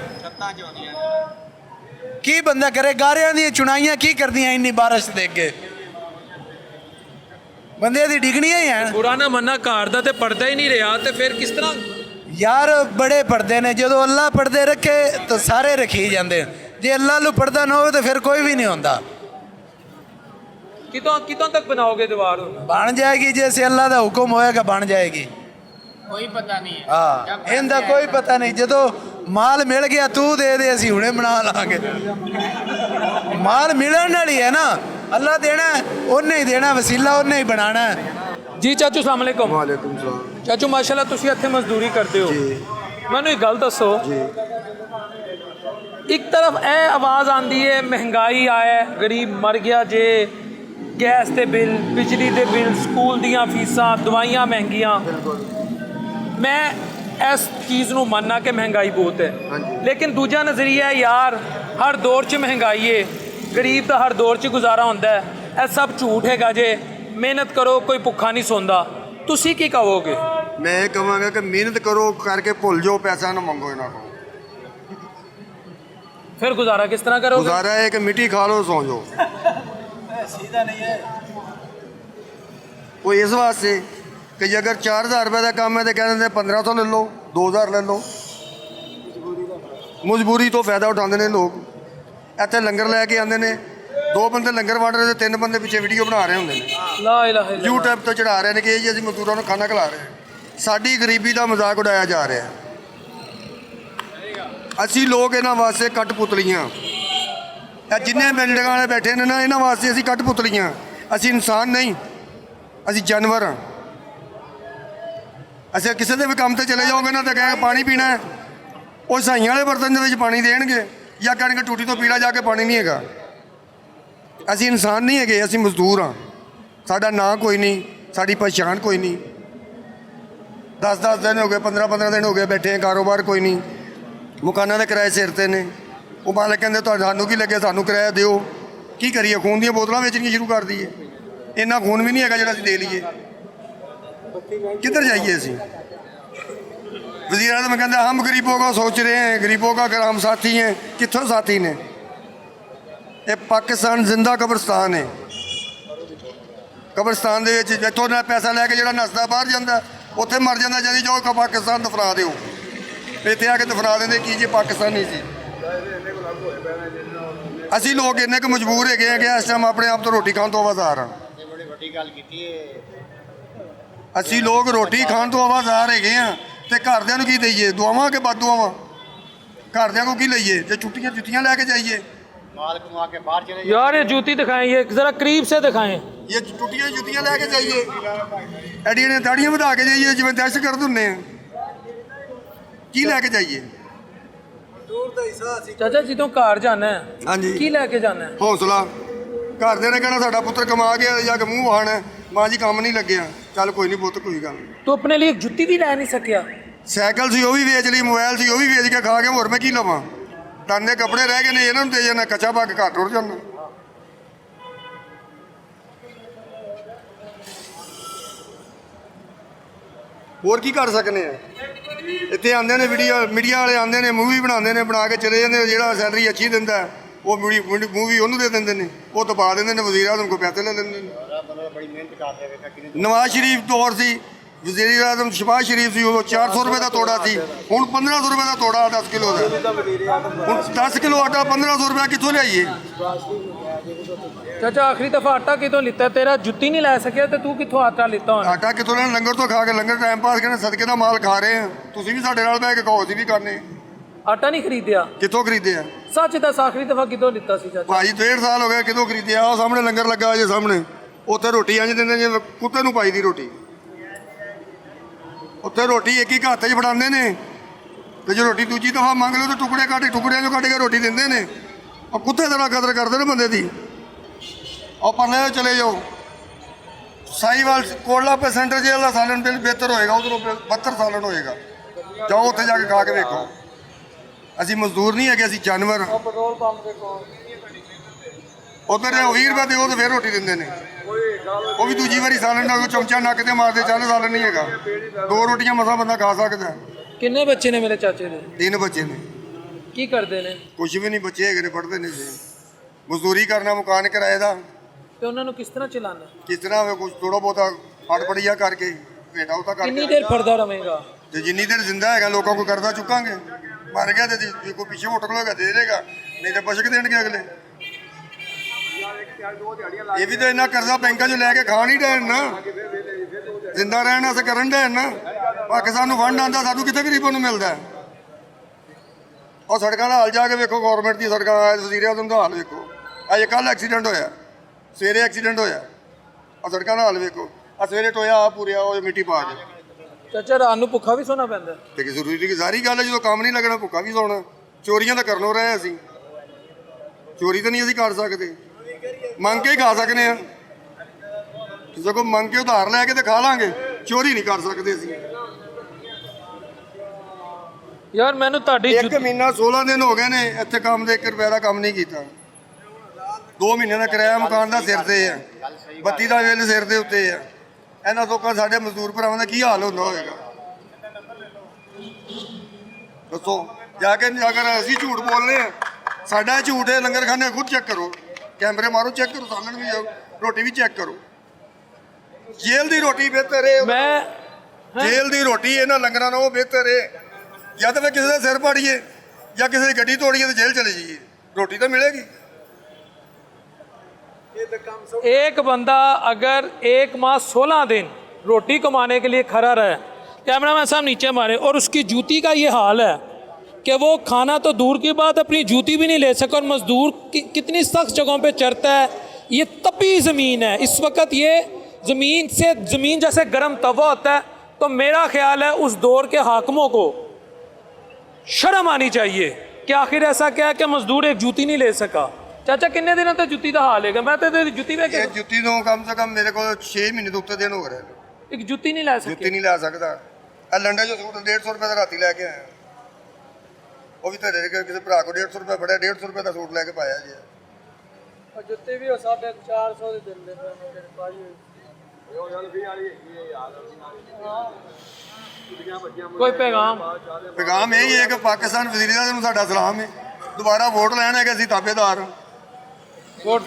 ਕੀ ਬੰਦਾ ਕਰੇ? ਗਾਰਿਆਂ ਦੀਆਂ ਚੁਣਾਈਆਂ ਕੀ ਕਰਦੀਆਂ ਇੰਨੀ ਬਾਰਿਸ਼ ਦੇ ਅੱਗੇ? ਬੰਦੇ ਦੀ ਡਿਗਣੀਆਂ ਹੀ ਹਨ। ਬੁਰਾ ਨਾ ਮੰਨਾ, ਘਰ ਦਾ ਤੇ ਪੜਦਾ ਹੀ ਨਹੀਂ ਰਿਹਾ, ਤੇ ਫਿਰ ਕਿਸ ਤਰ੍ਹਾਂ? ਯਾਰ ਬੜੇ ਪੜਦੇ ਨੇ, ਜਦੋਂ ਅੱਲਾ ਪੜਦੇ ਰੱਖੇ ਤਾਂ ਸਾਰੇ ਰੱਖੀ ਜਾਂਦੇ। ਜੇ ਅੱਲਾ ਨੂੰ ਪੜਦਾ ਨਾ ਹੋਵੇ ਤਾਂ ਫਿਰ ਕੋਈ ਵੀ ਨਹੀਂ ਹੁੰਦਾ। ਕਿਤੋਂ ਤੱਕ ਬਣਾਓਗੇ ਦੀਵਾਰ? ਬਣ ਜਾਏਗੀ ਜੈਸੇ ਅੱਲਾ ਦਾ ਹੁਕਮ ਹੋਏਗਾ, ਬਣ ਜਾਏਗੀ। ਕੋਈ ਪਤਾ ਨਹੀਂ ਹੈ। ਹਾਂ, ਇਹਦਾ ਕੋਈ ਪਤਾ ਨਹੀਂ। ਜਦੋਂ ਮਾਲ ਮਿਲ ਗਿਆ ਤੂੰ ਦੇ ਦੇ, ਅਸੀਂ ਹੁਣੇ ਬਣਾ ਲਾਂਗੇ। ਮਾਲ ਮਿਲਣ ਵਾਲੀ ਹੈ ਨਾ, ਅੱਲਾ ਦੇਣਾ ਉਹਨੇ ਹੀ ਦੇਣਾ, ਵਸੀਲਾ ਉਹਨੇ ਹੀ ਬਣਾਣਾ। ਜੀ ਚਾਚੂ ਅਸਲਾਮ ਵਾਲੇਕੁਮ। ਵਾਲੇਕੁਮ ਸਲਾਮ ਚਾਚੂ ਮਾਸ਼ਾਅੱਲਾ ਤੁਸੀਂ ਇੱਥੇ ਮਜ਼ਦੂਰੀ ਕਰਦੇ ਹੋ। ਮੈਨੂੰ ਇੱਕ ਗੱਲ ਦੱਸੋ, ਇੱਕ ਤਰਫ ਇਹ ਆਵਾਜ਼ ਆਉਂਦੀ ਹੈ ਮਹਿੰਗਾਈ ਆਇਆ, ਗਰੀਬ ਮਰ ਗਿਆ ਜੇ, ਗੈਸ ਦੇ ਬਿੱਲ, ਬਿਜਲੀ ਦੇ ਬਿੱਲ, ਸਕੂਲ ਦੀਆਂ ਫੀਸਾਂ, ਦਵਾਈਆਂ ਮਹਿੰਗੀਆਂ। ਮੈਂ ਇਸ ਚੀਜ਼ ਨੂੰ ਮੰਨਣਾ ਕਿ ਮਹਿੰਗਾਈ ਬਹੁਤ ਹੈ, ਲੇਕਿਨ ਦੂਜਾ ਨਜ਼ਰੀਆ ਹੈ ਯਾਰ ਹਰ ਦੌਰ 'ਚ ਮਹਿੰਗਾਈ ਹੈ, ਗਰੀਬ ਦਾ ਹਰ ਦੌਰ 'ਚ ਗੁਜ਼ਾਰਾ ਹੁੰਦਾ ਹੈ। ਇਹ ਸਭ ਝੂਠ ਹੈਗਾ ਜੇ। ਮਿਹਨਤ ਕਰੋ, ਕੋਈ ਭੁੱਖਾ ਨਹੀਂ ਸੌਂਦਾ। ਤੁਸੀਂ ਕੀ ਕਹੋਗੇ? ਮੈਂ ਇਹ ਕਹਾਂਗਾ ਕਿ ਮਿਹਨਤ ਕਰੋ, ਕਰਕੇ ਭੁੱਲ ਜਾਓ, ਪੈਸਾ ਨਾ ਮੰਗੋ ਇਹਨਾਂ ਕੋਲ। फिर गुजारा किस तरह करोगे? गुजारा है कि मिट्टी खा लो सौ जाओ। सीधा नहीं है। वो इस वास्ते कि जे अगर 4000 रुपये का काम है तो कह देंगे 1500 ले लो, 2000 ले लो। मजबूरी तो फायदा उठाते हैं लोग। इतने लंगर लैके आते हैं, 2 बंदे लंगर वंड रहे, 3 बंदे पिछे वीडियो बना रहे होंगे, ला इलाहा इल्लल्लाह। यूट्यूब तो चढ़ा रहे हैं कि जी असं मजदूरों को खाना खिला रहे हैं। साड़ी गरीबी का मजाक उड़ाया जा रहा है। असी लोग इन्हों वास्ते कठपुतलियाँ, जिन्हें बिल्डिंग वाले बैठे ने ना, इन्हों वास्ते असी कठपुतलियाँ। असी इंसान नहीं, असी जानवर हाँ। असं किसी के भी काम से चले जाओगे ना तो कहें पानी पीना है, वो साइयां वाले बर्तन के पानी देंगे या कहेंगे टूटी तो पीला जाके पानी नहीं है। असी इंसान नहीं है, असी मजदूर हाँ। साडा नाम कोई नहीं, साड़ी पहचान कोई नहीं। 10-10 दिन हो गए, 15-15 दिन हो गए बैठे हैं, कारोबार कोई नहीं। मकाना के किराए सिर ते ने। वो मालिक कहते सानू की लगे, सानू किराया दिओ। की करिए, खून दी बोतल बेचनियाँ शुरू कर दीए। इन्ना खून भी नहीं है जो असीं दे लीए। किधर जाइए असी? वज़ीर आज़म कहते हम गरीबों का सोच रहे हैं, गरीबों का अगर हम साथी हैं। कितों साथी ने? ये पाकिस्तान जिंदा कब्रस्तान है। कब्रस्तान के इतों पैसा लैके जो नसदा बाहर जाता, उत्थे मर जाता, जल्दी जाओ पाकिस्तान दफना दो। इतने आके दफना देंगे की जी पाकिस्तानी सी। असी लोग इन्ने क मजबूर है कि इस टाइम अपने आप तो रोटी खाने तो आवाज़ार हाँ। असी लोग रोटी खाने तो आवाज़ार है तो घरदिਆਂ ਨੂੰ की दईए? दुआवां के बद दुआवां? घरदिਆਂ को की लईए? जो छुट्टियां जुत्तियां लैके जाइए? माल कमा के बाहर चले यार ये जूती दिखाएं, ये जरा करीब से दिखाएं। ये टुटियां जुत्तियां लैके जाइए? एडियां ने दाड़ियां बढ़ा के जाइए जिवें दहशत गर्द हुंदे हैं? की लैके जाइए? चाचा जी तो घर जाना है, हाँ जी। की लैके जाना है? हौसला। घरदिਆਂ ने कहना साडा पुत्र कमा गया, जाके मूँह वहाना मां जी काम नहीं लग्या। चल कोई नहीं पुत्त, कोई गल नहीं। तो अपने लिए एक जुत्ती भी लै नहीं सकिया? साइकिल सी वो भी वेच ली, मोबाइल सी वो भी वेच के खा के, होर मैं की लवां? तन के कपड़े रह गए ने, इन्हों दे जाना, कच्चा पग घर टुर जाना। होर की कर सकने हैं? इतने आते हैं वीडियो, मीडिया वाले आते हैं, मूवी बनाते हैं, बना के चले जाते, जो सैलरी अच्छी दिता है वो मूवी उन्होंने दे देंगे ने, वो दबा देंगे ने, वज़ीर आज़म को पैसे ले लेंगे। नवाज शरीफ दौर सी, वज़ीर आज़म शहबाज शरीफ सी, उदों 400 रुपये का तोड़ा सी, हुण 1500 रुपये का तोड़ा 10 किलो का। हुण 10 किलो आटा 1500 रुपया कितों लियाइए? चाचा आखिरी दफा आटा कितों लिता? तेरा जुत्ती नहीं लै सकिया तो तू कितों आटा लिता होना? आटा कितों लेना? लंगर तो खा के, लंगर टाइम पास करने, सदके का माल खा रहे हैं। तुसीं भी साडे नाल बैठ के खाओ, असीं भी करने। आटा नहीं खरीदिया? कितों खरीदे? सच दस आखिरी दफा कितों लिता सी चाचा? भाई 1.5 साल हो गया, कितों खरीदे? आओ सामने लंगर लगा जे सामने, उत्थे रोटी इंज दिंदे जिवें कुत्ते नूं पाई दी रोटी। उत्थे रोटी एक ही हत्थ 'च फड़ांदे ने, ते जो रोटी दूजी दफा मंग लो तो टुकड़े टुकड़ियां 'चों कट के रोटी दिंदे ने। और कुत्ते तरह कदर करते ने बंदे दी। और परले चले जाओ, साहीवाल कोटला पे सेंटर जेल का सालन बिल बेहतर होएगा, उधरों 72 सालन होएगा। जाओ उत्थे जाके खा के देखो। असी मजदूर नहीं है, असी जानवर। उधर 20 रुपये दो तो फिर रोटी देंगे ने, वो भी दूजी बारी सालन का चमचा नक से मारते, चल सालन नहीं है। 2 रोटियां मसा बंदा खा सकता है। किन्ने बच्चे ने मेरे चाचे दे? 3 बच्चे ने। की करते ने? कुछ भी नहीं, बच्चे है पढ़ते नहीं से। मजदूरी करना, मकान किराए का। तो उन्होंने किस तरह चलाना? किस तरह कुछ थोड़ा बहुता फड़ पड़िया करके बेटा उता कर। कितनी देर फरदा रहेगा? तो जिन्नी देर जिंदा है लोगों को करदा चुकांगे। मर गया तो कोई पीछे होटल होगा दे देगा, नहीं तो बशक देंगे अगले। ये भी तो इन्ना कर्जा बैंकों चो लैके खा नहीं डैन ना, जिंदा रहने अस करन डैन ना। पाकिस्तान को फंड आता, सानू कितने गरीबों को मिलता है? और सड़कों का हाल जाके वेखो, गौरमेंट की सड़क, वज़ीर आज़म का हाल वेखो। अजे कल एक्सीडेंट होया, सवेरे एक्सीडेंट होया, और सड़कों का हाल वेखो। सवेरे टोया आ पूरे आओ मिट्टी पा जाए। चाचा रात को भुखा भी सोना पैंदा? तो जरूरी की सारी गल है, जो काम नहीं लगना भुखा भी सोना। चोरियां तो करनों रहे असी, चोरी तो नहीं असी कर सकते, मंग के ही खा सकते हैं। किसी को मंग के उधार लैके तो खा लांगे, चोरी नहीं कर सकते असी। यार मैनू ताड़ी 1 महीना 16 दिन हो गए ने इत्थे काम दे 1 रुपए का काम नहीं किया। 2 महीने का किराया मकान का सिर से है, बत्ती का बिल सिर के उत्ते है। इन्होंने लोगों साढ़े मजदूर भरावां का की हाल होंदा होएगा दसो? जाके अगर असी झूठ बोलने ਸਾਡਾ ਝੂਠ ਹੈ ਲੰਗਰ ਖਾਨੇ ਖੁਦ ਚੈੱਕ ਕਰੋ ਕੈਮਰੇ ਮਾਰੋ ਚੈੱਕ ਕਰੋ ਸਾਲਣ ਵੀ ਜਾਓ ਰੋਟੀ ਵੀ ਚੈੱਕ ਕਰੋ ਜੇਲ੍ਹ ਦੀ ਰੋਟੀ ਬਿਹਤਰ ਹੈ मैं ਜੇਲ੍ਹ ਦੀ ਰੋਟੀ ਇਹਨਾਂ ਲੰਗਰਾਂ ਨਾਲੋਂ ਬਿਹਤਰ ਹੈ ਜਾਂ ਤਾਂ ਫਿਰ ਕਿਸੇ ਦਾ ਸਿਰ ਪਾੜੀਏ ਜਾਂ ਕਿਸੇ ਦੀ ਗੱਡੀ ਤੋੜੀਏ ਤੇ ਜੇਲ੍ਹ ਚਲੇ ਜਾਈਏ ਰੋਟੀ ਤਾਂ ਮਿਲੇਗੀ एक बंदा अगर 1 माह 16 दिन रोटी कमाने के लिए खड़ा रहे, कैमरामैन साहब नीचे मारे, और उसकी जूती का ये हाल है कि वो खाना तो दूर की बात अपनी जूती भी नहीं ले सका, और मजदूर कितनी सख्त जगहों पे चढ़ता है। ये तपी ज़मीन है इस वक्त, ये ज़मीन जैसे गर्म तवा होता है। तो मेरा ख्याल है उस दौर के हाकिमों को शर्म आनी चाहिए कि आखिर ऐसा क्या है कि मजदूर एक जूती नहीं ले सका। चाचा किन्ने दिनों तक जुत्ती का हाल है? मैं तो जुत्ती में ਇਹ ਜੁੱਤੀ ਨੂੰ ਕਮ ਸੇ ਕਮ ਮੇਰੇ ਕੋਲ 6 ਮਹੀਨੇ ਤੋਂ ਉੱਤੇ ਦਿਨ ਹੋ ਗਏ एक जुत्ती नहीं ला ਜੁੱਤੀ सकते। ਨਹੀਂ ਲੈ ਸਕਦਾ ਇਹ ਲੰਡੇ ਜੋ ਸੂਟ 150 ਰੁਪਏ ਦਾ ਰਾਤੀ ਲੈ ਕੇ ਆਇਆ ਉਹ ਵੀ ਤਾਂ ਕਿਸੇ ਭਰਾ ਕੋਲ 150 ਰੁਪਏ ਫੜਿਆ 150 ਰੁਪਏ ਦਾ ਸੂਟ ਲੈ ਕੇ ਪਾਇਆ ਜੀ जुत्ती भी 450 ਦੇ ਦਿੰਦੇ कोई पैगाम ਪੈਗਾਮ ਇਹ ਹੀ ਹੈ ਕਿ ਪਾਕਿਸਤਾਨ ਵਜ਼ੀਰ ਆਜ਼ਮ ਨੂੰ ਸਾਡਾ ਸਲਾਮ ਹੈ ਦੁਬਾਰਾ ਵੋਟ ਲੈਣ ਹੈ ਕਿ ਅਸੀਂ ਤਾਬੇਦਾਰ ਹਾਂ वोट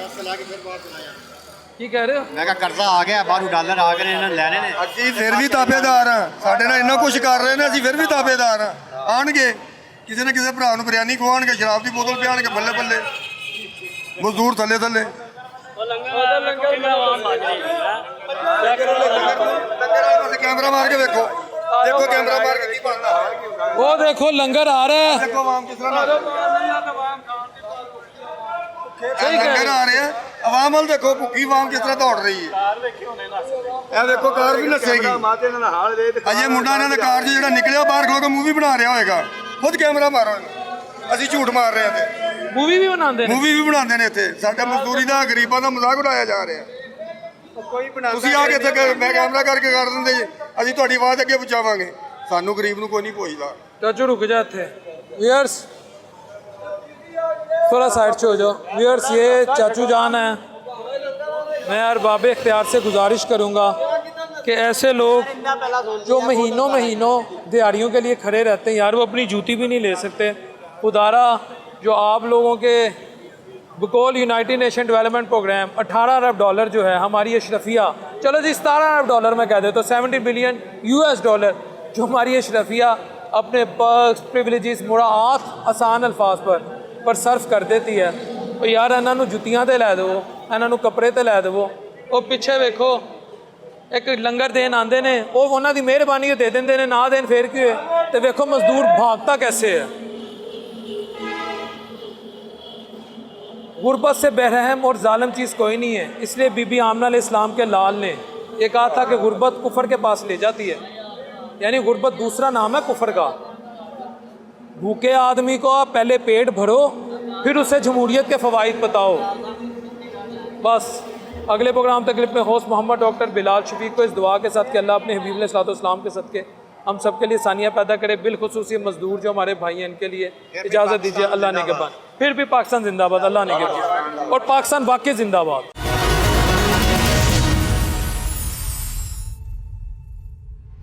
की कह रहे हो? ਮੈਂ ਕਿਹਾ ਕਰਜ਼ਾ ਆ ਗਿਆ ਬਾਹਰੋਂ ਡਾਲਰ ਆ ਗਏ ਨੇ ਇਹਨਾਂ ਨੇ ਲੈਣੇ ਨੇ ਅਸੀਂ ਫਿਰ ਵੀ ਤਾਬੇਦਾਰ ਹਾਂ ਸਾਡੇ ਨਾਲ ਇੰਨਾ ਕੁਝ ਕਰ ਰਹੇ ਨੇ ਅਸੀਂ ਫਿਰ ਵੀ ਤਾਬੇਦਾਰ ਹਾਂ ਆਣਗੇ ਕਿਸੇ ਨਾ ਕਿਸੇ ਭਰਾ ਨੂੰ ਬਿਰਿਆਨੀ ਖਵਾਉਣਗੇ ਸ਼ਰਾਬ ਦੀ ਬੋਤਲ ਪਿਆਣਗੇ ਬੱਲੇ ਬੱਲੇ ਮਜ਼ਦੂਰ ਥੱਲੇ ਥੱਲੇ कैमरा मार के देखो देखो कैमरा मार के वो देखो लंगर आ रहा है, देखो आवाम किस तरह लंगर आ रहे हैं आवाम वाल देखो भुखी आवाम किस तरह दौड़ रही है ਇਹ ਦੇਖੋ ਕਾਰ ਵੀ ਨਸੇਗੀ ਅਜੇ ਮੁੰਡਾ ਇਹਨਾਂ ਦਾ ਕਾਰ 'ਚ ਜਿਹੜਾ ਨਿਕਲਿਆ ਬਾਹਰ ਖਲੋ ਕੇ ਮੂਵੀ ਬਣਾ ਰਿਹਾ ਹੋਏਗਾ ਖੁਦ ਕੈਮਰਾ ਮਾਰੋ ਇਹਨੂੰ ਅਸੀਂ ਝੂਠ ਮਾਰ ਰਹੇ ਹਾਂ ਤੇ मूवी भी बनाते हैं। ਮੂਵੀ ਵੀ ਬਣਾਉਂਦੇ ਨੇ ਇੱਥੇ ਸਾਡਾ ਮਜ਼ਦੂਰੀ ਦਾ ਗਰੀਬਾਂ ਦਾ ਮਜ਼ਾਕ ਉਡਾਇਆ ਜਾ ਰਿਹਾ ਤੁਸੀਂ ਆ ਕੇ ਇੱਥੇ ਮੈਂ ਕੈਮਰਾ ਕਰਕੇ ਕਰ ਦਿੰਦੇ ਜੀ ਅਸੀਂ ਤੁਹਾਡੀ ਆਵਾਜ਼ ਅੱਗੇ ਪਹੁੰਚਾਵਾਂਗੇ ਸਾਨੂੰ ਗਰੀਬ ਨੂੰ ਕੋਈ ਨਹੀਂ ਪੁੱਛਦਾ चाचू रुक जाते व्यूअर्स थोड़ा साइड से हो जाओ व्यूअर्स ये चाचू जान है मैं यार बाबे इख्तियार से गुजारिश करूँगा कि ऐसे लोग जो महीनों दिहाड़ियों के लिए खड़े रहते हैं यार वो अपनी जूती भी नहीं ले सकते। खुदारा जो आप लोगों के बकौल यूनाइटेड नेशन डेवलपमेंट प्रोग्राम 18 अरब डॉलर जो है हमारी अशरफिया, चलो जी 17 अरब डॉलर में कह दे तो 70 बिलियन US डॉलर जो हमारी अशरफिया अपने पर्क्स प्रिविलेजेस मुराआत आसान अल्फाज पर सर्फ कर देती है। तो यार इन्हों जुत्तियां तो लै दो, इन्हों कपड़े तो लै दवो। वो पिछे वेखो एक लंगर देन आते ने वो उन्हों की मेहरबानी दे देंगे ने, ना देन फिर की होए तो वेखो मजदूर भागता कैसे है। गुरबत से बेरहम और जालिम चीज़ कोई नहीं है, इसलिए बीबी आमना अलैहिस्सलाम के लाल ने ये कहा था कि गुरबत कुफर के पास ले जाती है, यानी गुरबत दूसरा नाम है कुफर का। भूखे आदमी को आप पहले पेट भरो फिर उसे जमहूरियत के फ़वाइद बताओ। बस अगले प्रोग्राम तक क्लिप में होस्ट मोहम्मद डॉक्टर बिलाल शफीक को इस दुआ के साथ कि अल्लाह अपने हबीब अलैहिस्सलाम के सदक़े हम सब के लिए सानिया पैदा करे, बिलखुसूसी मजदूर जो हमारे भाई हैं इनके लिए इजाज़त दीजिए। अल्लाह निगहबान। फिर भी पाकिस्तान जिंदाबाद, अल्लाह निगहबान, और पाकिस्तान वाकई जिंदाबाद।